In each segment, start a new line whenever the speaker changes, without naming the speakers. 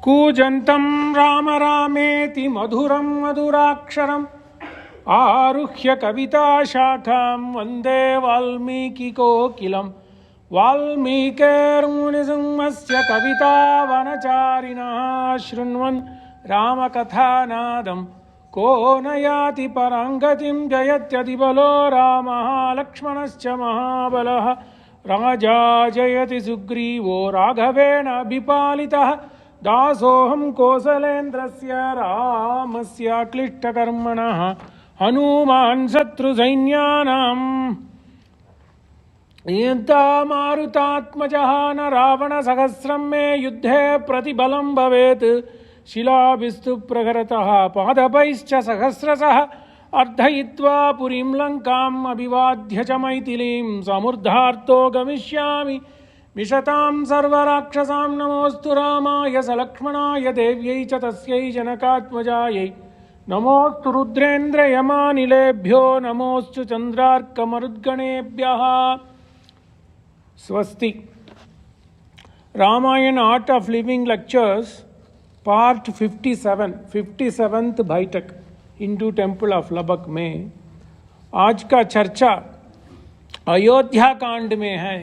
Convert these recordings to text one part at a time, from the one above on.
कूजन्तं राम रामेति मधुरं मधुराक्षरम् आरुह्य कविताशाखां वन्दे वाल्मीकिकोकिलम् वाल्मीकिर्मुनिसिंहस्य कवितावनचारिणः शृण्वन् रामकथानादं को न याति पराङ्गतिं जयत्यतिबलो रामः लक्ष्मणश्च महाबलः राजा जयति सुग्रीवो राघवेण अभिपालितः दासोऽहं कौसलेन्द्रस्य रामस्य क्लिष्टकर्मणः हनुमान् शत्रुसैन्यानां मारुतात्मजः न रावणसहस्रं मे युद्धे प्रतिबलं भवेत् शिलाभिस्तु प्रहरतः पादपैश्च सहस्रशः अर्धयित्वा पुरीं लङ्काम् अभिवाद्य च मैथिलीं समूर्धार्तो गमिष्यामि विशतां सर्वराक्षसां नमोऽस्तु रामाय सलक्ष्मणाय देव्यै च तस्यै जनकात्मजायै नमोऽस्तु रुद्रेन्द्रयमानिलेभ्यो नमोऽस्तु चन्द्रार्कमरुद्गणेभ्यः। स्वस्ति। Ramayana Art of Living lectures part 57th बैठक हिंदू टेम्पल ऑफ लबक में आज का चर्चा अयोध्या कांड में है।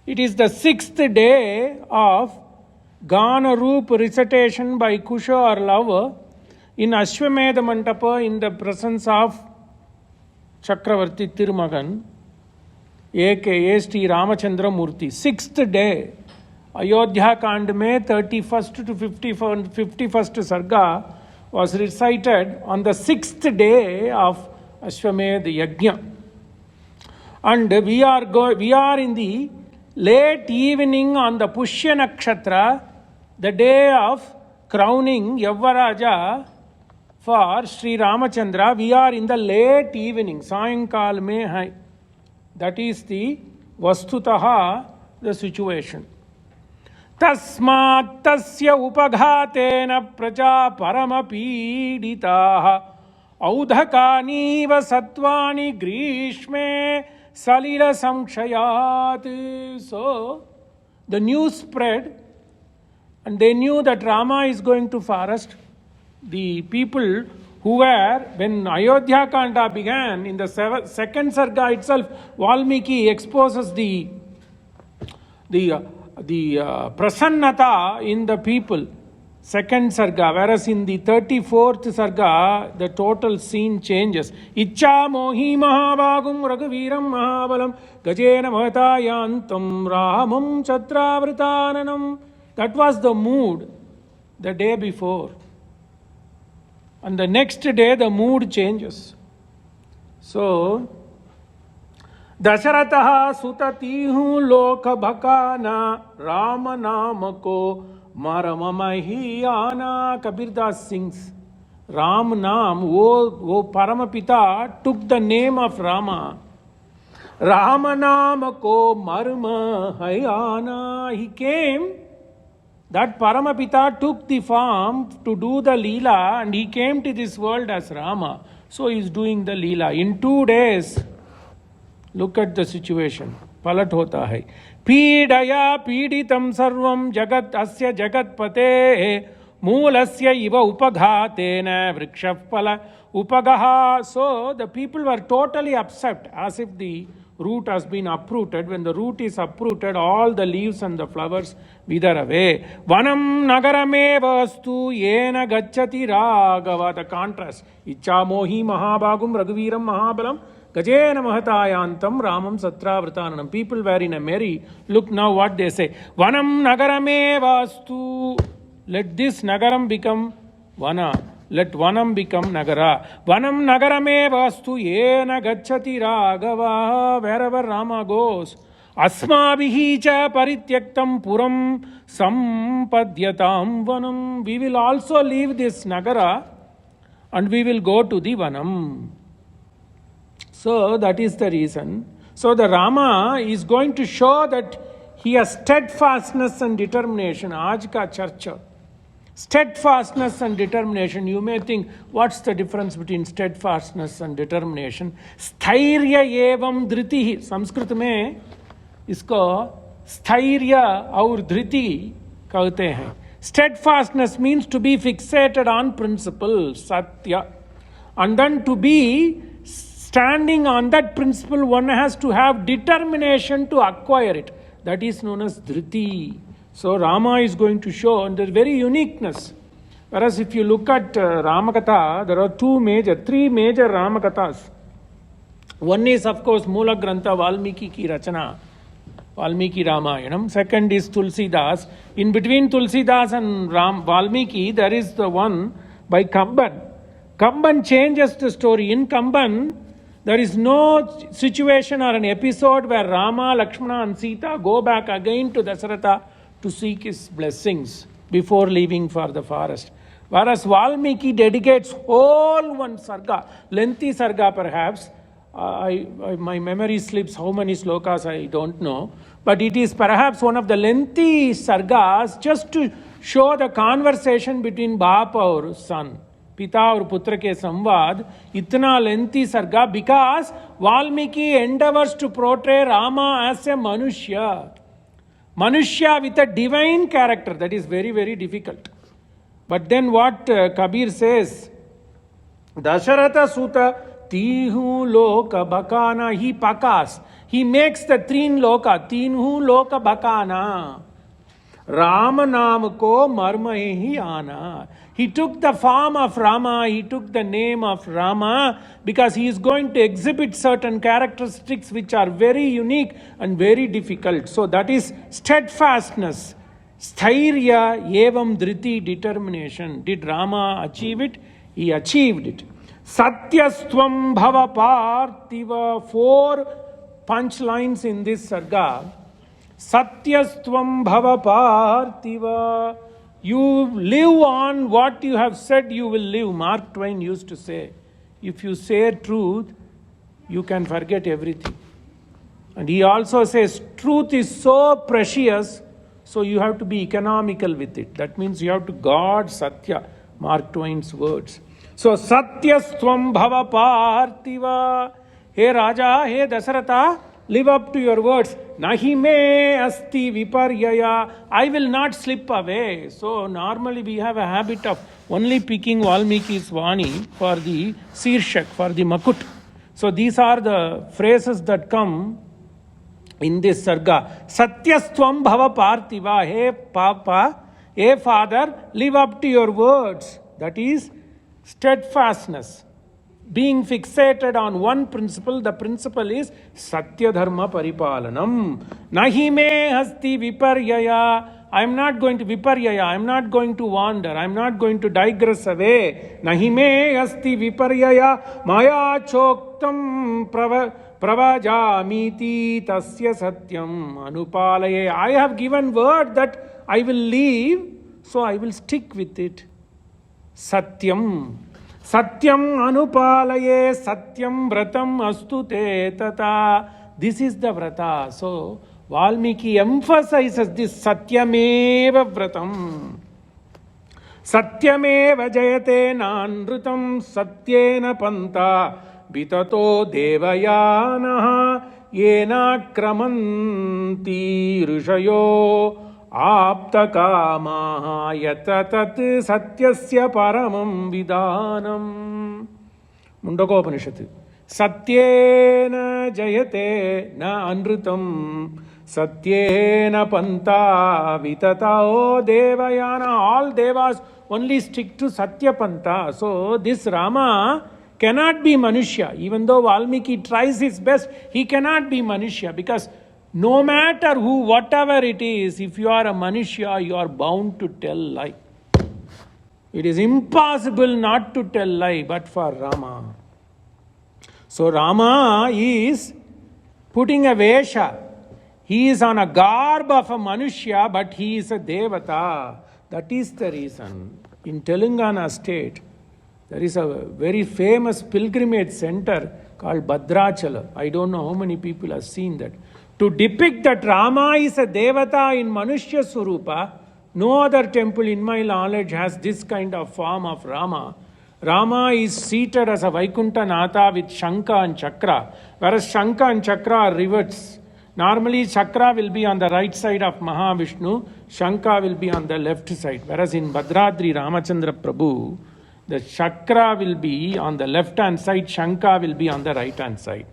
It is the 6th day of Gana Roop recitation by Kusha or Lava in Ashwamedha Mandapa in the presence of Chakravarti Tirumagan, aka Sri Ramachandra Murthy. 6th day, Ayodhya Kand mein 31st to 51st Sarga was recited on the 6th day of Ashwamedha Yajna. And we are in the late evening on the Pushya Nakshatra, the day of crowning Yavaraja for Sri Ramachandra. We are in the late evening, Sayankal mein hai. That is the Vastutaha, the situation. Tasmat tasya upaghatena praja paramapiditaha audhakani va satvani grishme Salila Samshayat. So the news spread and they knew that Rama is going to forest. The people who were, when Ayodhya Kanda began, in the second Sarga itself, Valmiki exposes the prasannata in the people. Second Sarga, whereas in the 34th Sarga, the total scene changes. Icha mohi mahabagum raghuviram mahabalam gajena mahatayantam ramam chatravritananam. That was the mood the day before. And the next day, the mood changes. So, Dasharataha sutatihu loka bhakana Rama namako Maramamahiyana. Kabirdas sings, Ram Nam, O Paramapita took the name of Rama. Ramanamako Marmahayana. He came, that Paramapita took the form to do the Leela and he came to this world as Rama. So he is doing the Leela. In 2 days, look at the situation. Palat hota hai. Pidaya piditam sarvam jagat asya jagat pate moolasya iva upaghatena vrikshapala upagaha. So the people were totally upset, as if the root has been uprooted. When the root is uprooted, all the leaves and the flowers wither away. Vanam nagarame vastu yena gacchati raghava. The contrast. Icha mohi mahabagum raghuviram mahabalam Gajena Mahatayantam Ramam Satravritananam. People were in a merry. Look now what they say. Vanam Nagarame Vastu. Let this Nagaram become Vana. Let Vanam become Nagara. Vanam Nagarame Vastu Yena Gachati Raghava. Wherever Rama goes. Asmabihi cha Parityaktam Puram Sampadyatam Vanam. We will also leave this Nagara and we will go to the Vanam. So that is the reason. So the Rama is going to show that he has steadfastness and determination. Aaj ka charcha. Steadfastness and determination. You may think, what's the difference between steadfastness and determination? Sthairya evam dhriti. Sanskrit में इसको स्थैर्य और धृति कहते हैं. Steadfastness means to be fixated on principle, satya. And then to be standing on that principle, one has to have determination to acquire it. That is known as dhriti. So Rama is going to show, and there's very uniqueness. Whereas if you look at Ramakatha, there are three major Ramakathas. One is, of course, Mula Grantha Valmiki ki Rachana, Valmiki Ramayanam. Second is Tulsidas. In between Tulsidas and Valmiki, there is the one by Kamban. Kamban changes the story. In Kamban, there is no situation or an episode where Rama, Lakshmana and Sita go back again to Dasaratha to seek his blessings before leaving for the forest. Whereas Valmiki dedicates whole one sarga, lengthy sarga perhaps. My memory slips how many slokas I don't know. But it is perhaps one of the lengthy sargas just to show the conversation between Baap और son. पिता और पुत्र के संवाद इतना lengthy sarga because Valmiki endeavors to portray Rama as a Manushya with a divine character. That is very, very difficult. But then what Kabir says, Dasharatha Suta Tihu Loka Bakana, he pakas. He makes the Trin Loka, Tinhu Loka Bakana. Rama Naam ko marmahe hi ana. He took the form of Rama, he took the name of Rama because he is going to exhibit certain characteristics which are very unique and very difficult. So that is steadfastness, sthairya, evam dhriti, determination. Did Rama achieve it? He achieved it. Satyastvam bhava parthiva, 4 punchlines in this sarga. Satyastvam bhava parthiva. You live on what you have said you will live. Mark Twain used to say, if you say truth, you can forget everything. And he also says, truth is so precious, so you have to be economical with it. That means you have to guard Satya, Mark Twain's words. So, Satyastvam bhava parthiva. Hey Raja, hey Dasaratha, live up to your words. Nahi me asti viparyaya. I will not slip away. So normally we have a habit of only picking Valmiki's Vani for the Sirshak, for the Makut. So these are the phrases that come in this sarga. Satyastvam bhava parthiva. Hey Papa, hey Father, live up to your words. That is steadfastness. Being fixated on one principle, the principle is Satya Dharma Paripalanam. Nahi me hasti viparyaya. I am not going to viparyaya. I am not going to wander. I am not going to digress away. Nahi me hasti viparyaya. Maya choktam pravajamiti tasya satyam anupalaye. I have given word that I will leave, so I will stick with it. Satyam. Satyam anupalaye, satyam vratam astu te tata. This is the vrata. So, Valmiki emphasizes this satyameva vratam. Satyameva jayate nanrutam satyena panta vitato devayanaha yena kramanti rishayo aptakamaha yatatat satyasya paramam vidanam. Mundakopanishad. Satyena jayate na anrutam satyena panta vitatao devayana. All devas only stick to satya panta. So this Rama cannot be Manushya. Even though Valmiki tries his best, he cannot be Manushya because no matter who, whatever it is, if you are a Manushya, you are bound to tell lie. It is impossible not to tell lie, but for Rama. So Rama is putting a Vesha. He is on a garb of a Manushya, but he is a Devata. That is the reason. In Telangana state, there is a very famous pilgrimage center called Bhadrachala. I don't know how many people have seen that. To depict that Rama is a Devata in Manushya Surupa, no other temple in my knowledge has this kind of form of Rama. Rama is seated as a Vaikuntha Natha with Shankha and Chakra, whereas Shankha and Chakra are rivets. Normally, chakra will be on the right side of Mahavishnu, Shankha will be on the left side. Whereas in Bhadradri Ramachandra Prabhu, the chakra will be on the left hand side, Shankha will be on the right hand side.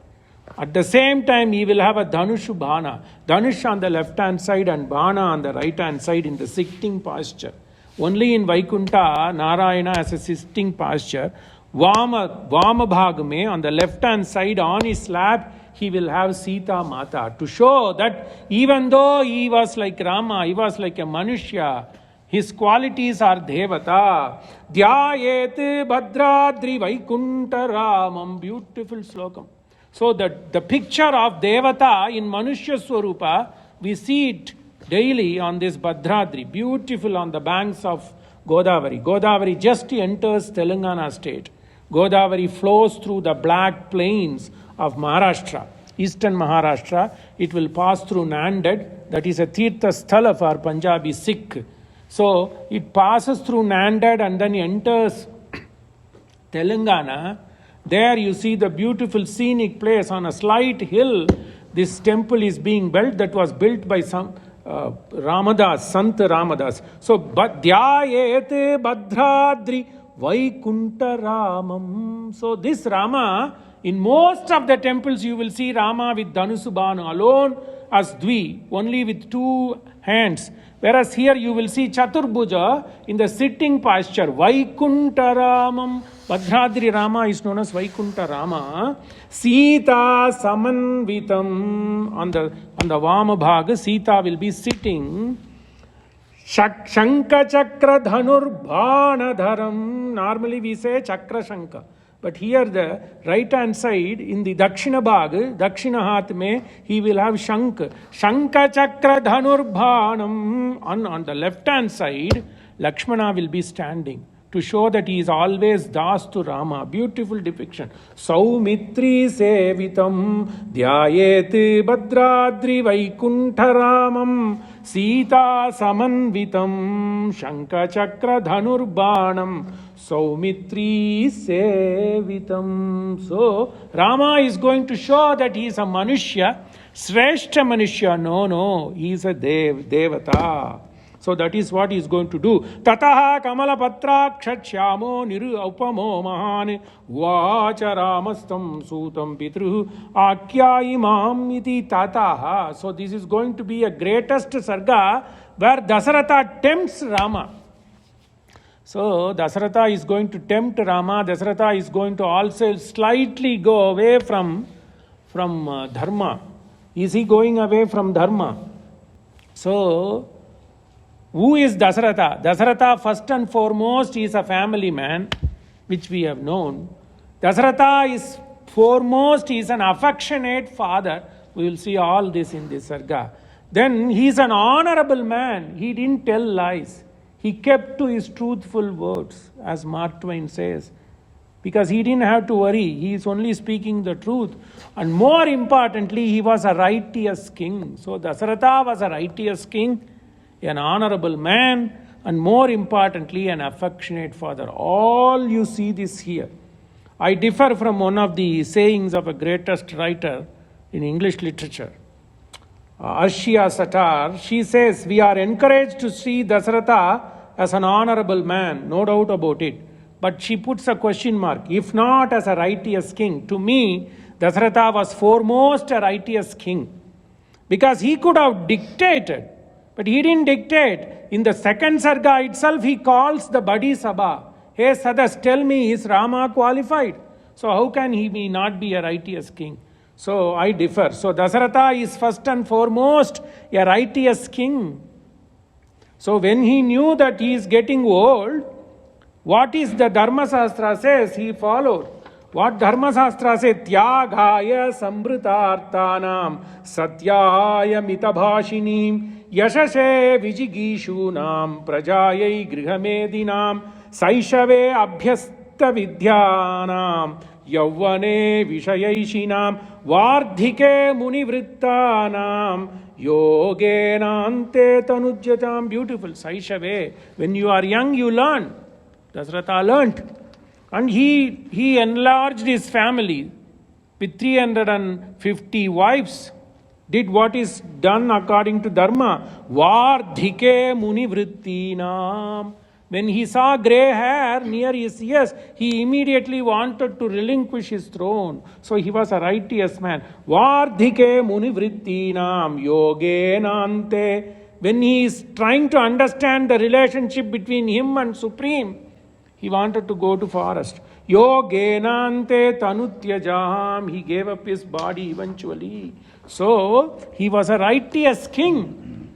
At the same time, he will have a Dhanushu Bana. Dhanush on the left hand side and Bana on the right hand side in the sitting posture. Only in Vaikuntha, Narayana has a sitting posture. Vama Bhagame, on the left hand side on his lap, he will have Sita Mata. To show that even though he was like Rama, he was like a Manushya, his qualities are Devata. Dhyayet Bhadradri Vaikunta Ramam. Beautiful slokam. So the picture of Devata in Manushya Swarupa, we see it daily on this Bhadradri. Beautiful on the banks of Godavari. Godavari just enters Telangana state. Godavari flows through the black plains of Maharashtra, eastern Maharashtra. It will pass through Nanded, that is a Tirtha Sthala for Punjabi Sikh. So it passes through Nanded and then enters Telangana. There you see the beautiful scenic place on a slight hill. This temple is being built, that was built by some Ramadas, Sant Ramadas. So, Dhyayete Bhadradri Vaikunta Ramam. So this Rama, in most of the temples you will see Rama with Dhanusubhanu alone as Dvi, only with two hands. Whereas here you will see Chaturbhuja in the sitting posture, Vaikunta Ramam. Bhadradri Rama is known as Vaikunta Rama. Sita Samanvitam. On the Vama Bhaga, Sita will be sitting. Shankha Chakra Dhanur Bhanadharam. Normally we say Chakra Shankha. But here the right hand side, in the Dakshina Bhag, Dakshina Hath mein, he will have Shankha. Shankha Chakra Dhanur Bhanam. On the left hand side, Lakshmana will be standing, to show that he is always Das to Rama. Beautiful depiction. Saumitri Sevitam Dhyayet Bhadradri Vaikunta Ramam Sita Samanvitam Shankha Chakra Dhanur Banam Saumitri Sevitam. So Rama is going to show that he is a Manushya, Sreshta Manushya. No, he is a Devata. So that is what he is going to do. Tataha Kamala Patra Kshatsyamo Niru Upamo Mahane Vacha Ramastam Sutam Pitru Akya Imam Iti Tataha. So this is going to be a greatest sarga where Dasaratha tempts Rama. So Dasaratha is going to tempt Rama. Dasaratha is going to also slightly go away from Dharma. Is he going away from Dharma? So who is Dasaratha? Dasaratha, first and foremost, is a family man, which we have known. Dasaratha is foremost, he is an affectionate father. We will see all this in this sarga. Then he is an honorable man. He didn't tell lies. He kept to his truthful words, as Mark Twain says. Because he didn't have to worry. He is only speaking the truth. And more importantly, he was a righteous king. So Dasaratha was a righteous king, an honorable man, and more importantly, an affectionate father. All you see this here. I differ from one of the sayings of a greatest writer in English literature, Ashya Satar. She says, we are encouraged to see Dasaratha as an honorable man, no doubt about it. But she puts a question mark. If not as a righteous king, to me, Dasaratha was foremost a righteous king. Because he could have dictated, but he didn't dictate. In the second sarga itself, he calls the Badi Sabha. Hey Sadas, tell me, is Rama qualified? So how can he not be a righteous king? So I differ. So Dasaratha is first and foremost a righteous king. So when he knew that he is getting old, what is the Dharma Sastra says, he followed. What Dharma Sastra says, Tyagaya Sambritarthanam Satyaya Mitabhashinim Yashashe Vijigishunam Prajayai Grihamedinam Saishave Abhyasta Vidyanam Yavane Vishayaishinam Vardhike Munivrittanam Yogenante Tanujjatam. Beautiful. Saishave. When you are young, you learn. Dasaratha learnt. And he enlarged his family with 350 wives. did what is done according to Dharma. Vardhike munivrittinam. When he saw grey hair near his ears, he immediately wanted to relinquish his throne. So he was a righteous man. Vardhike munivrittinam yogenante. When he is trying to understand the relationship between him and Supreme, he wanted to go to forest. Yogenante tanutyajam. He gave up his body eventually. So he was a righteous king.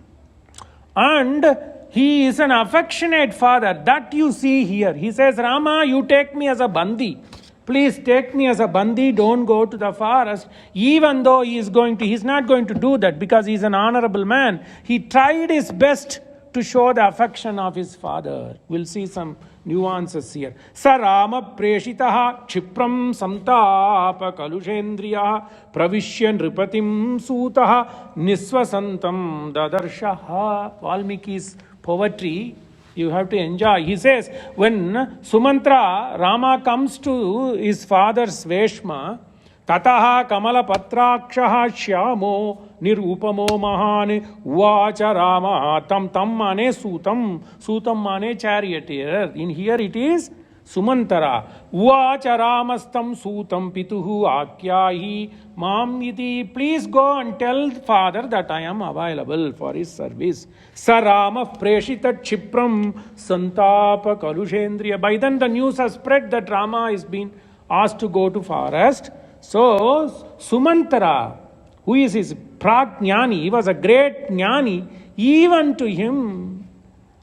And he is an affectionate father. That you see here. He says, Rama, you take me as a bandi. Please take me as a bandi. Don't go to the forest. Even though he's not going to do that because he's an honorable man. He tried his best to show the affection of his father. We'll see some nuances here. Sa Rama preshitaha chipram samtapa kalushendriya pravishyan ripatim sutaha nisvasantam dadarshaha. Valmiki's poetry you have to enjoy. He says, when Sumantra, Rama comes to his father's Veshma, Tataha Kamala Patrakshaha Shyamo Nirupamo Mahane Uvacha Rama Tam Mane Sutam. Sutam Mane charioteer. In here it is Sumantara. Uvacha Ramastam Sutam Pituhu Akyahi Mam iti. Please go and tell father that I am available for his service. Sarama Preshita Chipram Santapa Kalushendriya. By then the news has spread that Rama is being asked to go to forest. So Sumantara, who is his Pragnani, he was a great Jnani, even to him,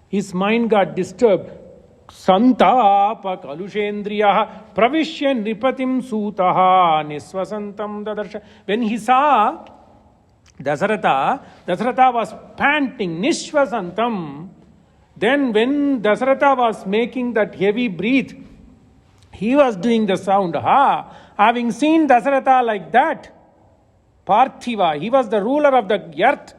his mind got disturbed. Santapa Kalushendriya Pravishyan Nipatim Sutaha Nisvasantam Dadarsha. When he saw Dasharatha was panting, Nishvasantam. Then when Dasharatha was making that heavy breath, he was doing the sound, ha. Having seen Dasharatha like that, Parthiva, he was the ruler of the earth.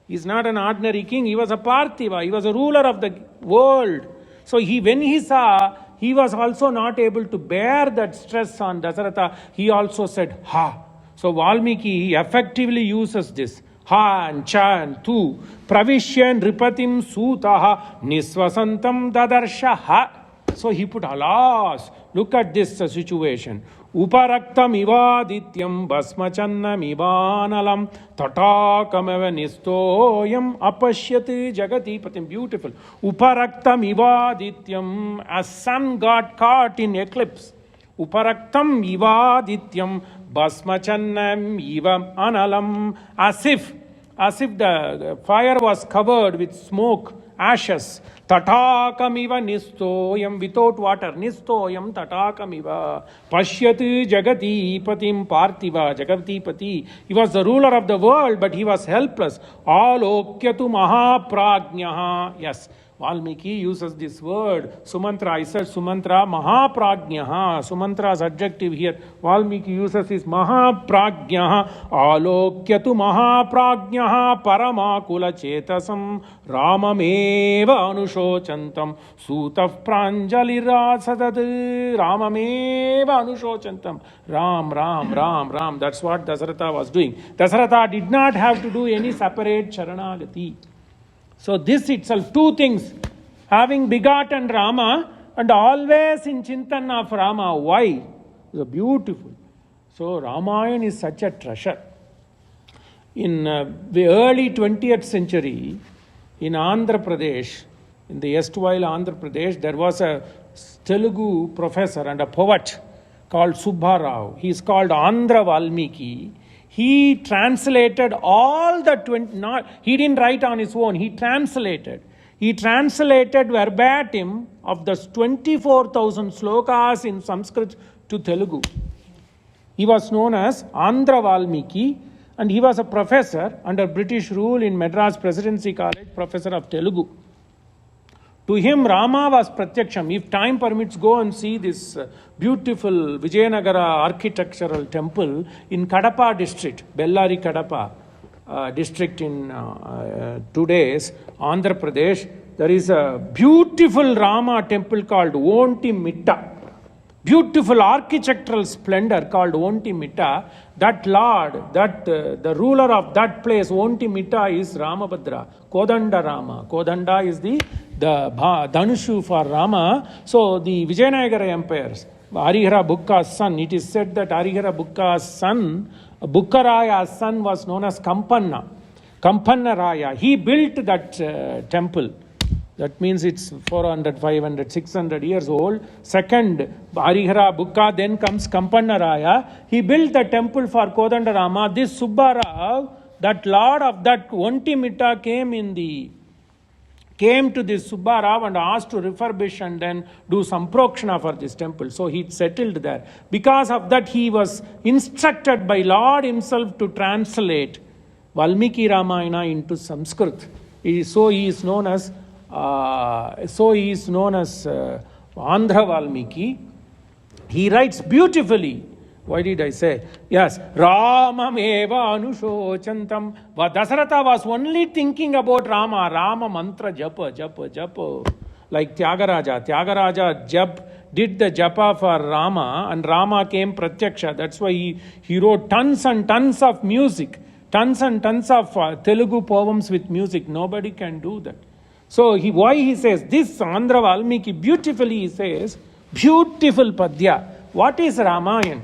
He is not an ordinary king, he was a Parthiva, he was a ruler of the world. So when he saw, he was also not able to bear that stress on Dasharatha. He also said, ha. So Valmiki effectively uses this. Ha and cha and tu. Pravishyan ripatim sutaha nisvasantam dadarsha ha. So he put, alas, look at this situation. Uparaktam ivadityam basmachannam ivanalam tatakamav nistoyam apashyati jagati patim. Beautiful. Uparaktam ivadityam, a sun got caught in eclipse. Uparaktam ivadityam basmachannam ivam analam. As if the fire was covered with smoke, ashes. Tatakamiva nistoyam, without water. Nistoyam tatakamiva. Pashyati jagati patim parthiva. Jagati pati. He was the ruler of the world, but he was helpless. Alokyatu mahaprajnaha. Yes, Valmiki uses this word. Sumantra, I said Sumantra, mahaprajnaha. Sumantra's adjective here. Valmiki uses his mahaprajnaha. Alokyatu mahaprajnaha paramakula chetasam ramameva anushocantam sutaf pranjalirasadad. Ramameva anushocantam. Ram. That's what Dasharatha was doing. Dasharatha did not have to do any separate Sharanagati. So this itself, two things, having begotten Rama and always in Chintan of Rama. Why? It's beautiful. So Ramayana is such a treasure. In the early 20th century, in Andhra Pradesh, in the erstwhile Andhra Pradesh, there was a Telugu professor and a poet called Subba Rao. He is called Andhra Valmiki. He translated all the 20, he didn't write on his own, he translated. He translated verbatim of the 24,000 slokas in Sanskrit to Telugu. He was known as Andhra Valmiki and he was a professor under British rule in Madras Presidency College, professor of Telugu. To him, Rama was Pratyaksham. If time permits, go and see this beautiful Vijayanagara architectural temple in Kadapa district, Bellari Kadapa district in today's Andhra Pradesh. There is a beautiful Rama temple called Onti Mitta. beautiful architectural splendor called Ontimitta. That lord, the ruler of that place, Ontimitta, is Ramabhadra, Kodanda Rama. Kodanda is the Dhanushu for Rama. So the Vijayanagara empires, Harihara Bukka's son, it is said that Harihara Bukka's son, Bukkaraya's son, was known as Kampanna Raya. He built that temple. That means it's 400, 500, 600 years old. Second, Harihara Bukka, then comes Kampanna Raya. He built the temple for Kodandarama. This Subbarao, that lord of that Ontimitta, came to this Subbarao and asked to refurbish and then do some prokshana for this temple. So he settled there. Because of that, he was instructed by Lord himself to translate Valmiki Ramayana into Sanskrit. So he is known as Andhra Valmiki. He writes beautifully. Why did I say? Yes, Ramam eva anushochantam. Dasaratha was only thinking about Rama mantra japa. Like Tyagaraja did the japa for Rama, and Rama came pratyaksha. That's why he wrote tons and tons of music, tons and tons of Telugu poems with music. Nobody can do that. So why he says this, Andhra Valmiki beautifully he says, beautiful padya. What is Ramayana?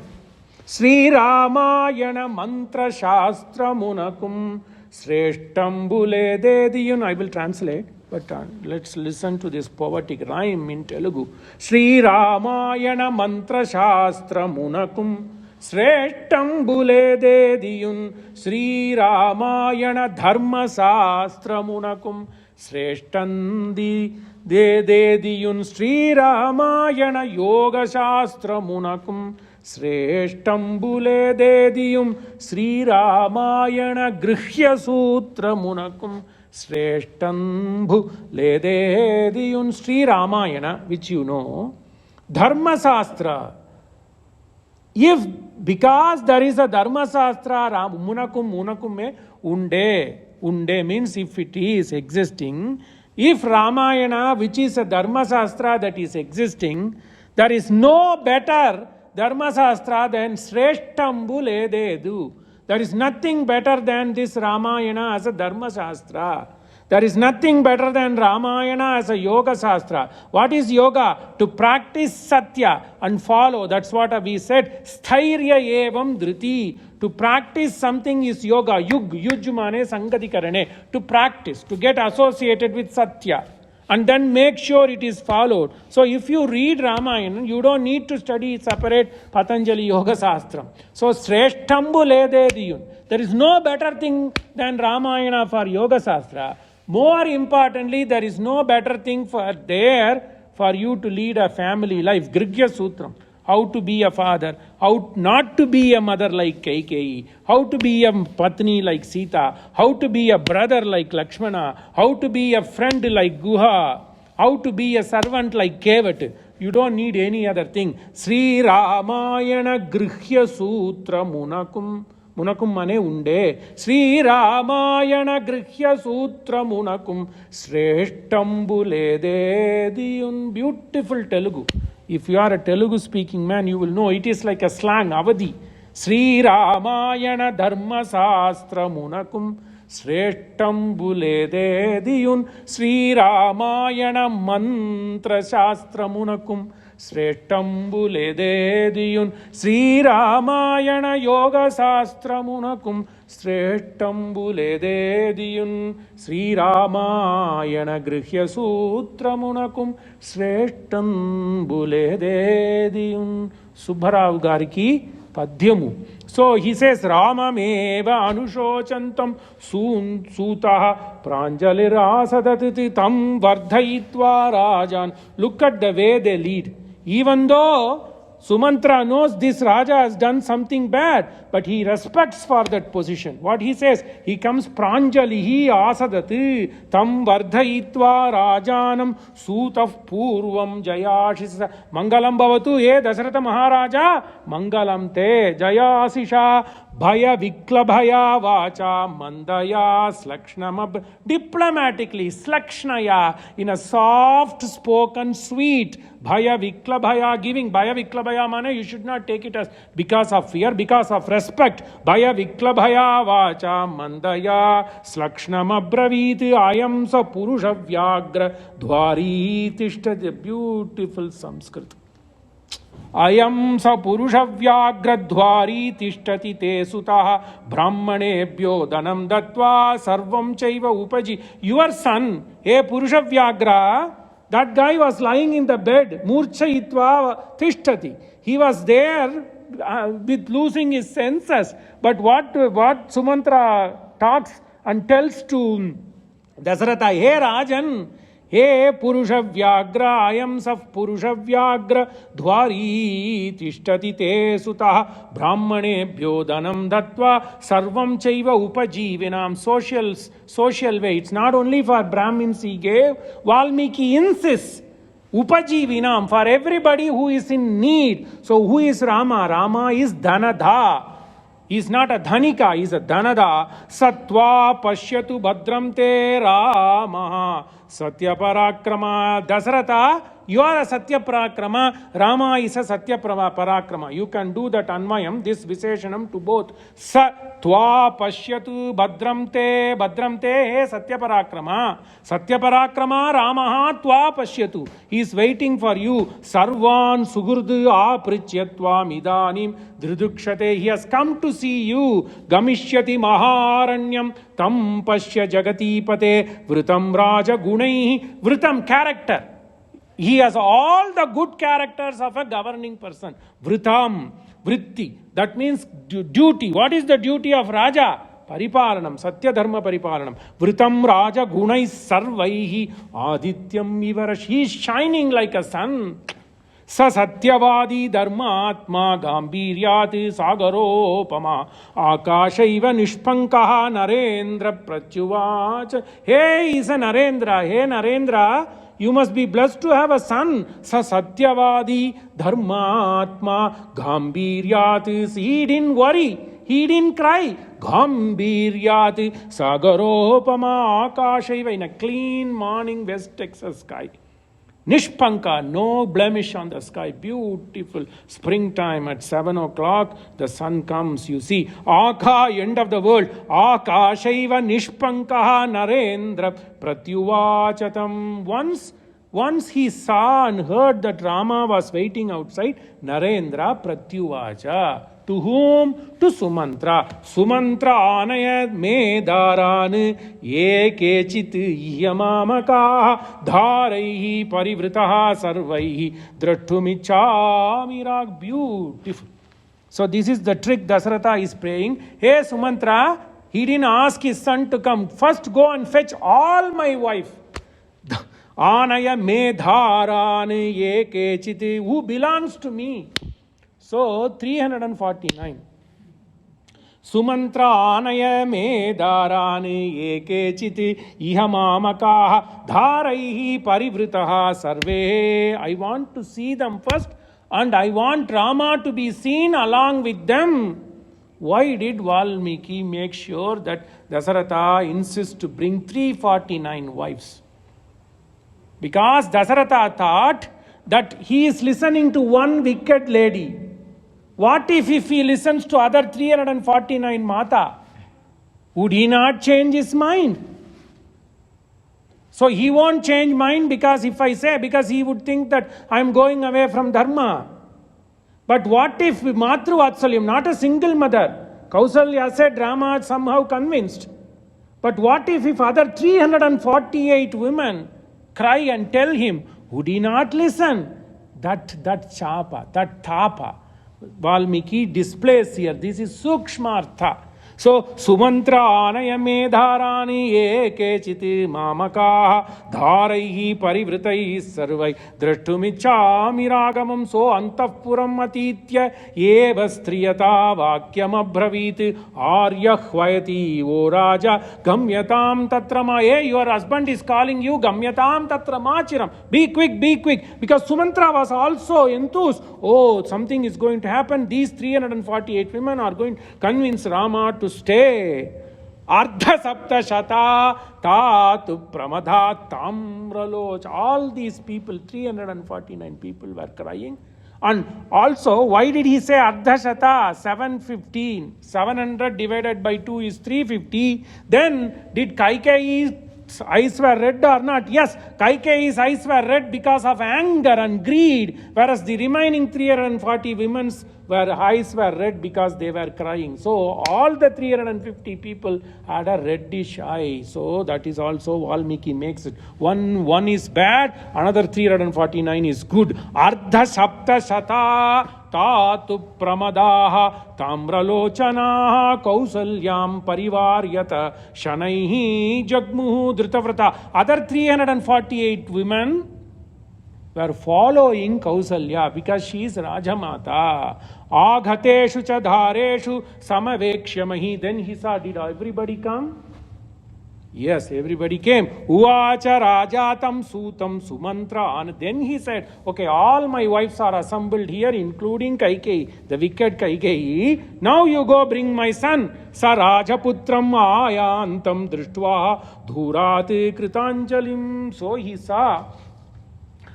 Sri Ramayana mantra shastra munakum sreshtambule dediyun. I will translate, but let's listen to this poetic rhyme in Telugu. Sri Ramayana mantra shastra munakum sreshtambule dediyun. Sri Ramayana dharma shastra munakum Sreshtandi dediyun. Sri Ramayana yoga shastra munakum Sreshtambule dediyum. Sri Ramayana grihya sutra munakum Sreshtambule dediyun. Sri Ramayana, which you know, Dharma Shastra. Because there is a Dharma Shastra, munakum me unde means if it is existing. If Ramayana, which is a Dharma Shastra that is existing, there is no better Dharma Shastra than Sreshtambule dedu. There is nothing better than this Ramayana as a Dharma Shastra. There is nothing better than Ramayana as a Yoga Shastra. What is yoga? To practice Satya and follow. That's what we said. Sthairya evam dhriti. To practice something is yoga. Yuj mane sangati karane. To practice, to get associated with Satya. And then make sure it is followed. So if you read Ramayana, you don't need to study separate Patanjali Yoga Shastram. So Sreshtambule dediyun. There is no better thing than Ramayana for Yoga Shastra. More importantly, there is no better thing for you to lead a family life. Grihya Sutram. How to be a father, how not to be a mother like Kaikeyi, how to be a patni like Sita, how to be a brother like Lakshmana, how to be a friend like Guha, how to be a servant like Kevat. You don't need any other thing. Sri Ramayana Grihya Sutra Munakum. Munakum mane unde. Sri Ramayana Grihya Sutra Munakum Sreshtambule dediyun. Beautiful Telugu. If you are a Telugu speaking man, you will know it is like a slang, avadi. Sri Ramayana Dharma Shastra Munakum Sreshtambule dediyun. Sri Ramayana Mantra Shastra Munakum Sreshtambule dediyun. Sri Ramayana Yoga Shastra Munakum Sreshtambule dediyun. Sri Ramayana Grihya Sutra Munakum Sreshtambule dediyun. Subbarao Gariki Padyamu. So he says, Ramameva anushochantam sutaha pranjalirasadati tam vardhayitva rajan. Look at the way they lead. Even though Sumantra knows this Raja has done something bad, but he respects for that position. What he says, he comes pranjalihi asadati tam vardhayitva rajanam sutav purvam jayashisa mangalam bhavatu ye Dasaratha Maharaja mangalam te jayasisha bhaya viklabhaya vacha mandaya slakshnamab. Diplomatically, slakshnaya, in a soft spoken, sweet. Bhaya viklabhaya, giving. Bhaya viklabhaya mane, you should not take it as because of fear, because of respect. Bhaya viklabhaya vacha mandaya slakshnamabravit ayam sa purusha vyagra dwari tishtati. Beautiful Sanskrit. Ayam sa purusha vyagradhwari tishtati te sutah brahmanebhyo dhanam datva sarvam chaiva upaji. Your son, a purusha vyagra, that guy was lying in the bed, murchayitva tishtati. He was there with losing his senses. But what Sumantra talks and tells to Dasaratha, hey Rajan, हे पुरुष व्याघ्र अयम स पुरुष व्याघ्र ध्वारी तिष्ठति ते सुतः ब्राह्मणेभ्यो धनं दत्वा सर्वं चैव उपजीविनाम. Social way. It's not only for Brahmins he gave. Valmiki insists. Upajivinam, for everybody who is in need. So who is Rama? Rama is Dhanadha. He is not a dhanika, he is a dhanada. Satva pashyatu bhadram te Rama satya parakrama. Dasaratha, you are a satya parakrama. Rama is a satya parakrama. You can do that anmayam, this viseshanam to both. Satva pashyatu bhadram te satya parakrama. Satya parakrama Ramaha tva pashyatu. He is waiting for you. Sarvan sugurdu aprichyatva midanim dridukshate. He has come to see you. Gamishyati maharanyam tam pashya jagatipate vritam raja gunaihi. Vritam, character. He has all the good characters of a governing person. Vritam, vritti. That means duty. What is the duty of Raja? Paripalanam, Satya Dharma Paripalanam. Vritam Raja Gunai Sarvaihi Adityam Ivarash. He is shining like a sun. Sa Satyavadi Dharmatma Gambhiryat Sagaropama Akashaiva Nishpankaha Narendra Pratyuvacha. Hey, he is a Narendra. Hey, Narendra, you must be blessed to have a son. Sa Satyavadi Dharmatma Gambhiryat. He didn't worry. He didn't cry. Gambhiryat Sagaropama Akashaiva. In a clean morning West Texas sky. Nishpanka, no blemish on the sky. Beautiful springtime at 7 o'clock. The sun comes, you see. Aka, end of the world. Akashaiva Nishpankaha Narendra Pratyuvachatam. Once he saw and heard that Rama was waiting outside, Narendra Pratyuvacha. To whom? To Sumantra. Sumantra anayad me dharan ye kechit yamamaka dharaihi parivritaha sarvaihi drashtumichamira. Beautiful. So this is the trick Dasaratha is praying. Hey Sumantra, he didn't ask his son to come. First go and fetch all my wife. Anaya me dharan ye kechit, who belongs to me. So 349. Sumantra anaya me dharani ekechiti ihamamakaha dharaihi parivritaha sarve. I want to see them first and I want Rama to be seen along with them. Why did Valmiki make sure that Dasaratha insists to bring 349 wives? Because Dasaratha thought that he is listening to one wicked lady. What if he listens to other 349 Mata? Would he not change his mind? So he won't change mind because he would think that I am going away from Dharma. But what if Matru Vatsalyam, not a single mother? Kausalya said Rama somehow convinced. But what if other 348 women cry and tell him, would he not listen? That chapa, that tapa, Valmiki displays here. This is Sukshmartha. So sumantrānaya medhārāni ye kechiti mamakaha dhāraihi parivritaihi sarvai drashtumichāmi ragamam. So antahpuram atitya eva striyata vakyam abravīt āryahvayati o raja gamyatam tatrama. Hey, your husband is calling you gamyatam tatramachiram. Be quick, because Sumantra was also enthused. Oh, something is going to happen. These 348 women are going to convince Rama to stay. Ardha sapta shata tatu pramadha tamraloch. All these people, 349 people were crying. And also, why did he say ardha shata? 715. 700 divided by 2 is 350. Then did Kaikeyi's eyes were red or not? Yes, Kaikeyi's eyes were red because of anger and greed, whereas the remaining 340 women's eyes were red because they were crying. So all the 350 people had a reddish eye. So that is also Valmiki makes it. One is bad, another 349 is good. Ardha sapta shata tatu pramadaha tamralochanaha kausalyam parivaryata shanaihi jagmuhu dritavrata. Other 348 women were following Kausalya because she is Rajamata. Aghateshu cha dhareshu samavekshyamahi. Then he saw, did everybody come? Yes, everybody came. Uvacha rajatam sutam sumantra. And then he said, okay, all my wives are assembled here, including Kaikeyi, the wicked Kaikeyi. Now you go bring my son. Sa rajaputram ayantam drishtva dhurat kritanjalim. So he saw.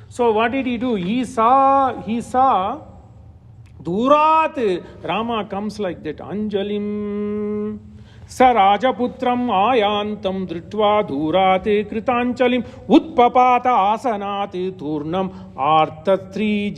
So what did he do? He saw Dhurat. Rama comes like that. Anjalim. Sa Rajaputram ayantam dritva dhurat kritanchalim utpapata asanat turnam artasri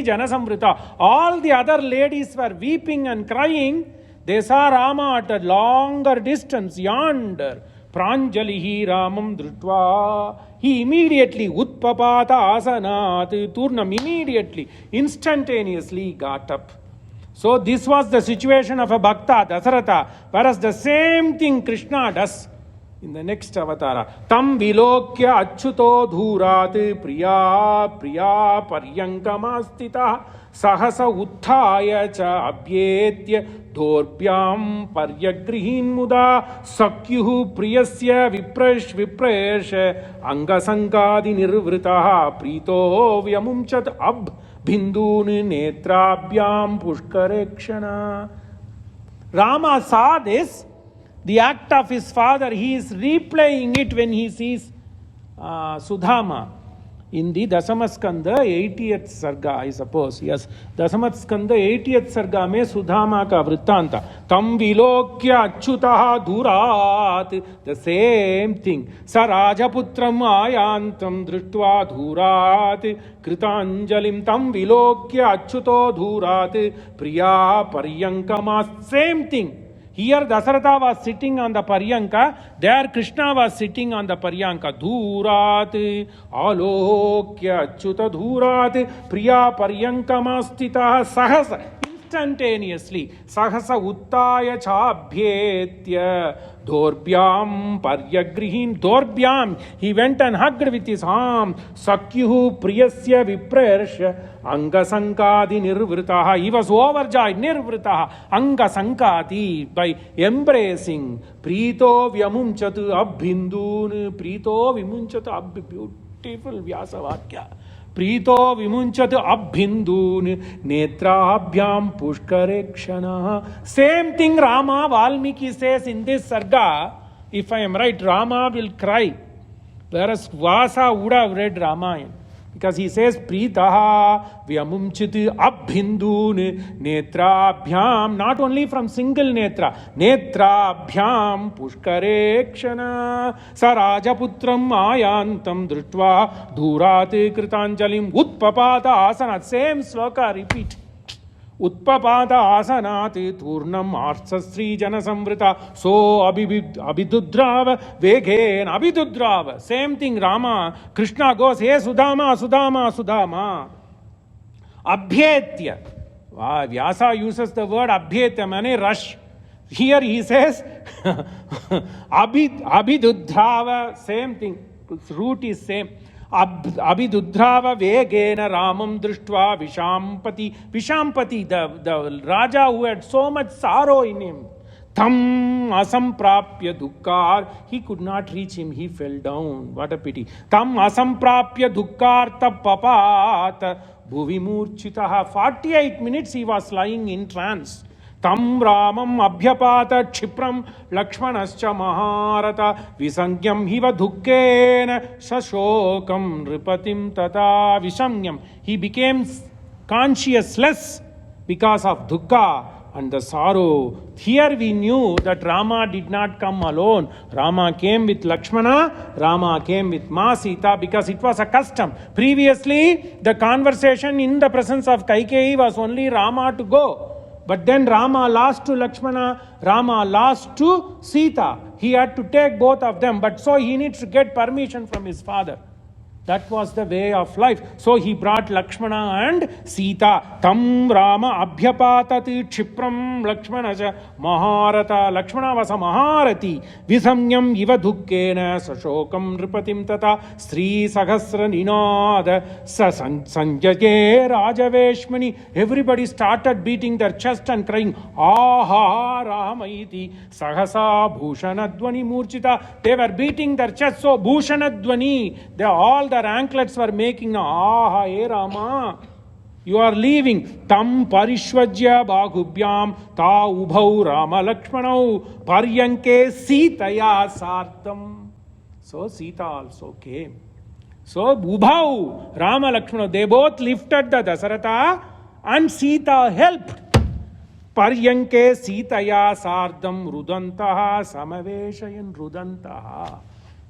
janasamvrita. All the other ladies were weeping and crying. They saw Rama at a longer distance yonder. Pranjalihi Ramam Dritva. He immediately, Utpapata Asanat Turnam, immediately, instantaneously got up. So this was the situation of a Bhakta, Dasaratha. Whereas the same thing Krishna does in the next avatara. Tam vilokya achyuto dhurat priya paryankamastita sahasa utthaya cha abhyetya dorbyam paryagrihin muda sakyuhu priyasya viprash angasankadi nirvritaha prito vyamumchat abhindun netrabhyam pushkarekshana. Rama saw this, the act of his father. He is replaying it when he sees Sudama in the Dasamaskanda 80th Sarga, I suppose. Yes, Dasamaskanda 80th Sarga mein Sudama ka vrittanta. Tam vilokya achyutaha dhurat. The same thing. Sa rajaputram ayantam drishtva dhurat kritanjalim tam vilokya achyuto dhurat priya paryankamas. Same thing. Here Dasaratha was sitting on the Paryanka, there Krishna was sitting on the Paryanka. Dhurat, alokya achyuta dhurat, priya paryankamastita sahasa. Instantaneously, sahasa uttaya chabhyetya dorbyam paryagrihin. Dorbyam, he went and hugged with his arm. Sakyuhu priyasya viprarsha angasankadi nirvritaha. He was overjoyed. Nirvritaha angasankadi, by embracing. Prito vyamumchatu abhindun. Prito vimunchatu abhi. Beautiful Vyasavakya. Prito vimunchat abhindun netrabhyam pushkarekshana. Same thing Rama Valmiki says in this sarga. If I am right, Rama will cry, whereas Vasa would have read Ramayana, because he says Pritaha vyamumchit abhindun netrabhyam, not only from single netra, netrabhyam pushkarekshana. Sa rajaputram ayantam dritva dhurat kritanjalim utpapata asanat. Same sloka repeat. Utpapata asanati turnam arsasri janasamvrita. So abidudrava vegen abidudrava. Same thing Rama. Krishna goes, hey Sudama, Sudama, Sudama. Abhyetya. Vyasa uses the word abhyetamane, rush. Here he says abhidudrava, same thing. Its root is same. Abhidudrava vegena ramam drishtva vishampati. Vishampati, the Raja who had so much sorrow in him. Tam asamprapya dukkar. He could not reach him. He fell down. What a pity. Tam asamprapya dukkarta papat bhuvi murchitaha. 48 minutes he was lying in trance. Tam ramam abhyapata kshipram lakshmanascha maharata visangyam hiva dukkena sashokam ripatim tata visamyam. He became conscienceless because of dukkha and the sorrow. Here we knew that Rama did not come alone. Rama came with Lakshmana, Rama came with Ma Sita, because it was a custom. Previously, the conversation in the presence of Kaikeyi was only Rama to go. But then Rama lost to Lakshmana, Rama lost to Sita. He had to take both of them, but so he needs to get permission from his father. That was the way of life. So he brought Lakshmana and Sita. Tam Rama abhyapatati kshipram Lakshmanaja maharata. Lakshmana was a maharati. Visamyam iva dukkena sashokam ripatim tata. Sri sahasra ninada sanjaye rajaveshmani. Everybody started beating their chest and crying, aha ramaiti sahasa bhushanadvani murchita. They were beating their chest, so bhushanadvani, they all their anklets were making, aha, e Rama, you are leaving. Tam parishvajya bahubhyam ta ubhau Rama Lakshmanau paryanke sitaya sartam. So Sita also came. So ubhau Rama Lakshmanau, they both lifted the Dasaratha and Sita helped. Paryanke sitaya sardam rudantaha samaveshayan rudantaha.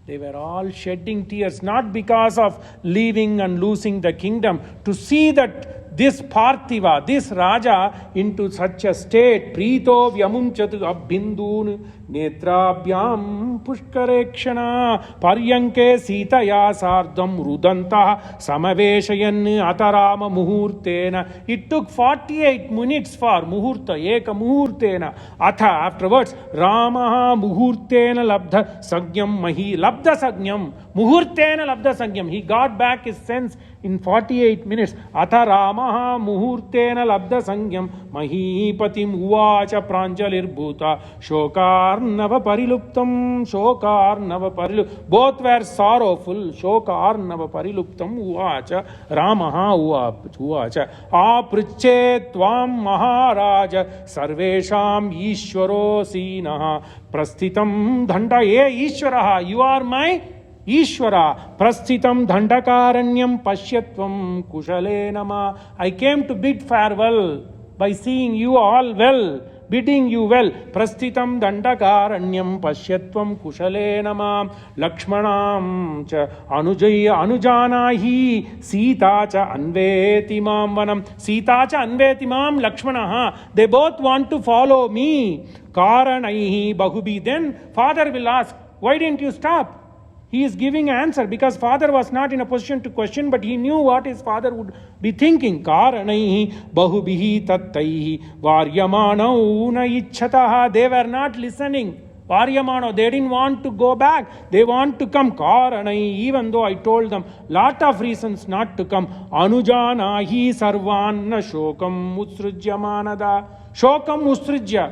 They were all shedding tears, not because of leaving and losing the kingdom, to see that this Parthiva, this Raja, into such a state, Preeto Vyamunchatu Abhindun Netrabhyam Pushkarekshana Paryanke Sitaya Sardam Rudanta Samaveshayan Atarama Muhurtena. It took 48 minutes for Muhurta, Eka Muhurtena. Atha, afterwards, Ramaha Muhurtena Labdha Sagyam Mahi, Labdha Sagyam, Muhurtena Labdha Sagyam. He got back his sense in 48 minutes. Atha Ramaha Muhurtena Labdha Sangyam Mahipatim Uvacha Pranjalir Bhuta Shokarnava Pariluptam Shokarnava Pariluptam. Both were sorrowful. Shokarnava Pariluptam Uvacha Ramaha Uvacha Apriche Tvam Maharaja Sarvesham Ishwaro Sinaha Prastitam Dhanda. Ye Ishwaraha, you are my Ishvara. Prasthitam Dhandakaranyam Pashyatvam Kushale Nama. I came to bid farewell by seeing you all well, bidding you well. Prasthitam Dandakaranyam Pashyatvam Kushale Nama. Lakshmanam cha Anujanahi Sita cha Anvetimam Vanam. Sita cha Anvetimam Lakshmanaha. They both want to follow me. Karanaihi Bahubi. Then father will ask, why didn't you stop? He is giving answer because father was not in a position to question, but he knew what his father would be thinking. Karanaihi bahubihi tattaihi varyamanau na ichchataha. They were not listening. Varyamano, they didn't want to go back. They want to come. Karanaihi, even though I told them lot of reasons not to come. Anujanahi sarvanna shokam utsrujya manada. Shokam utsrujya.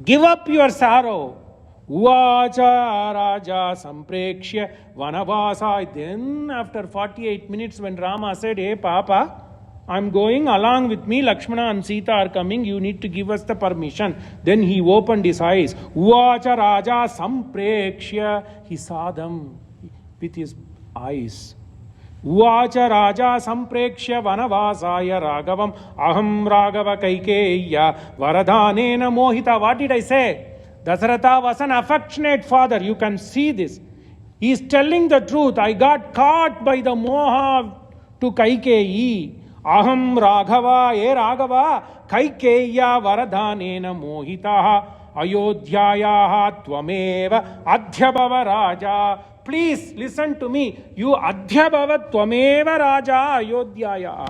Give up your sorrow. Uvacha Raja Samprekshya Vanavasa. Then after 48 minutes when Rama said, hey Papa, I'm going, along with me Lakshmana and Sita are coming, you need to give us the permission. Then he opened his eyes. Uvacha Raja Samprekshya. He saw them with his eyes. Uvacha Raja Samprekshya Vanavasaya Raghavam Aham Raghava Kaikeya Varadhanena Mohita. What did I say? Dasaratha was an affectionate father. You can see this. He is telling the truth. I got caught by the moha to Kaikeyi. Aham Raghava, e Raghava, Kaikeya Varadhanena mohitaha Ayodhyayaha tvameva adhyabhava raja. Please listen to me. You adhyabhava tvameva raja Ayodhyayaha.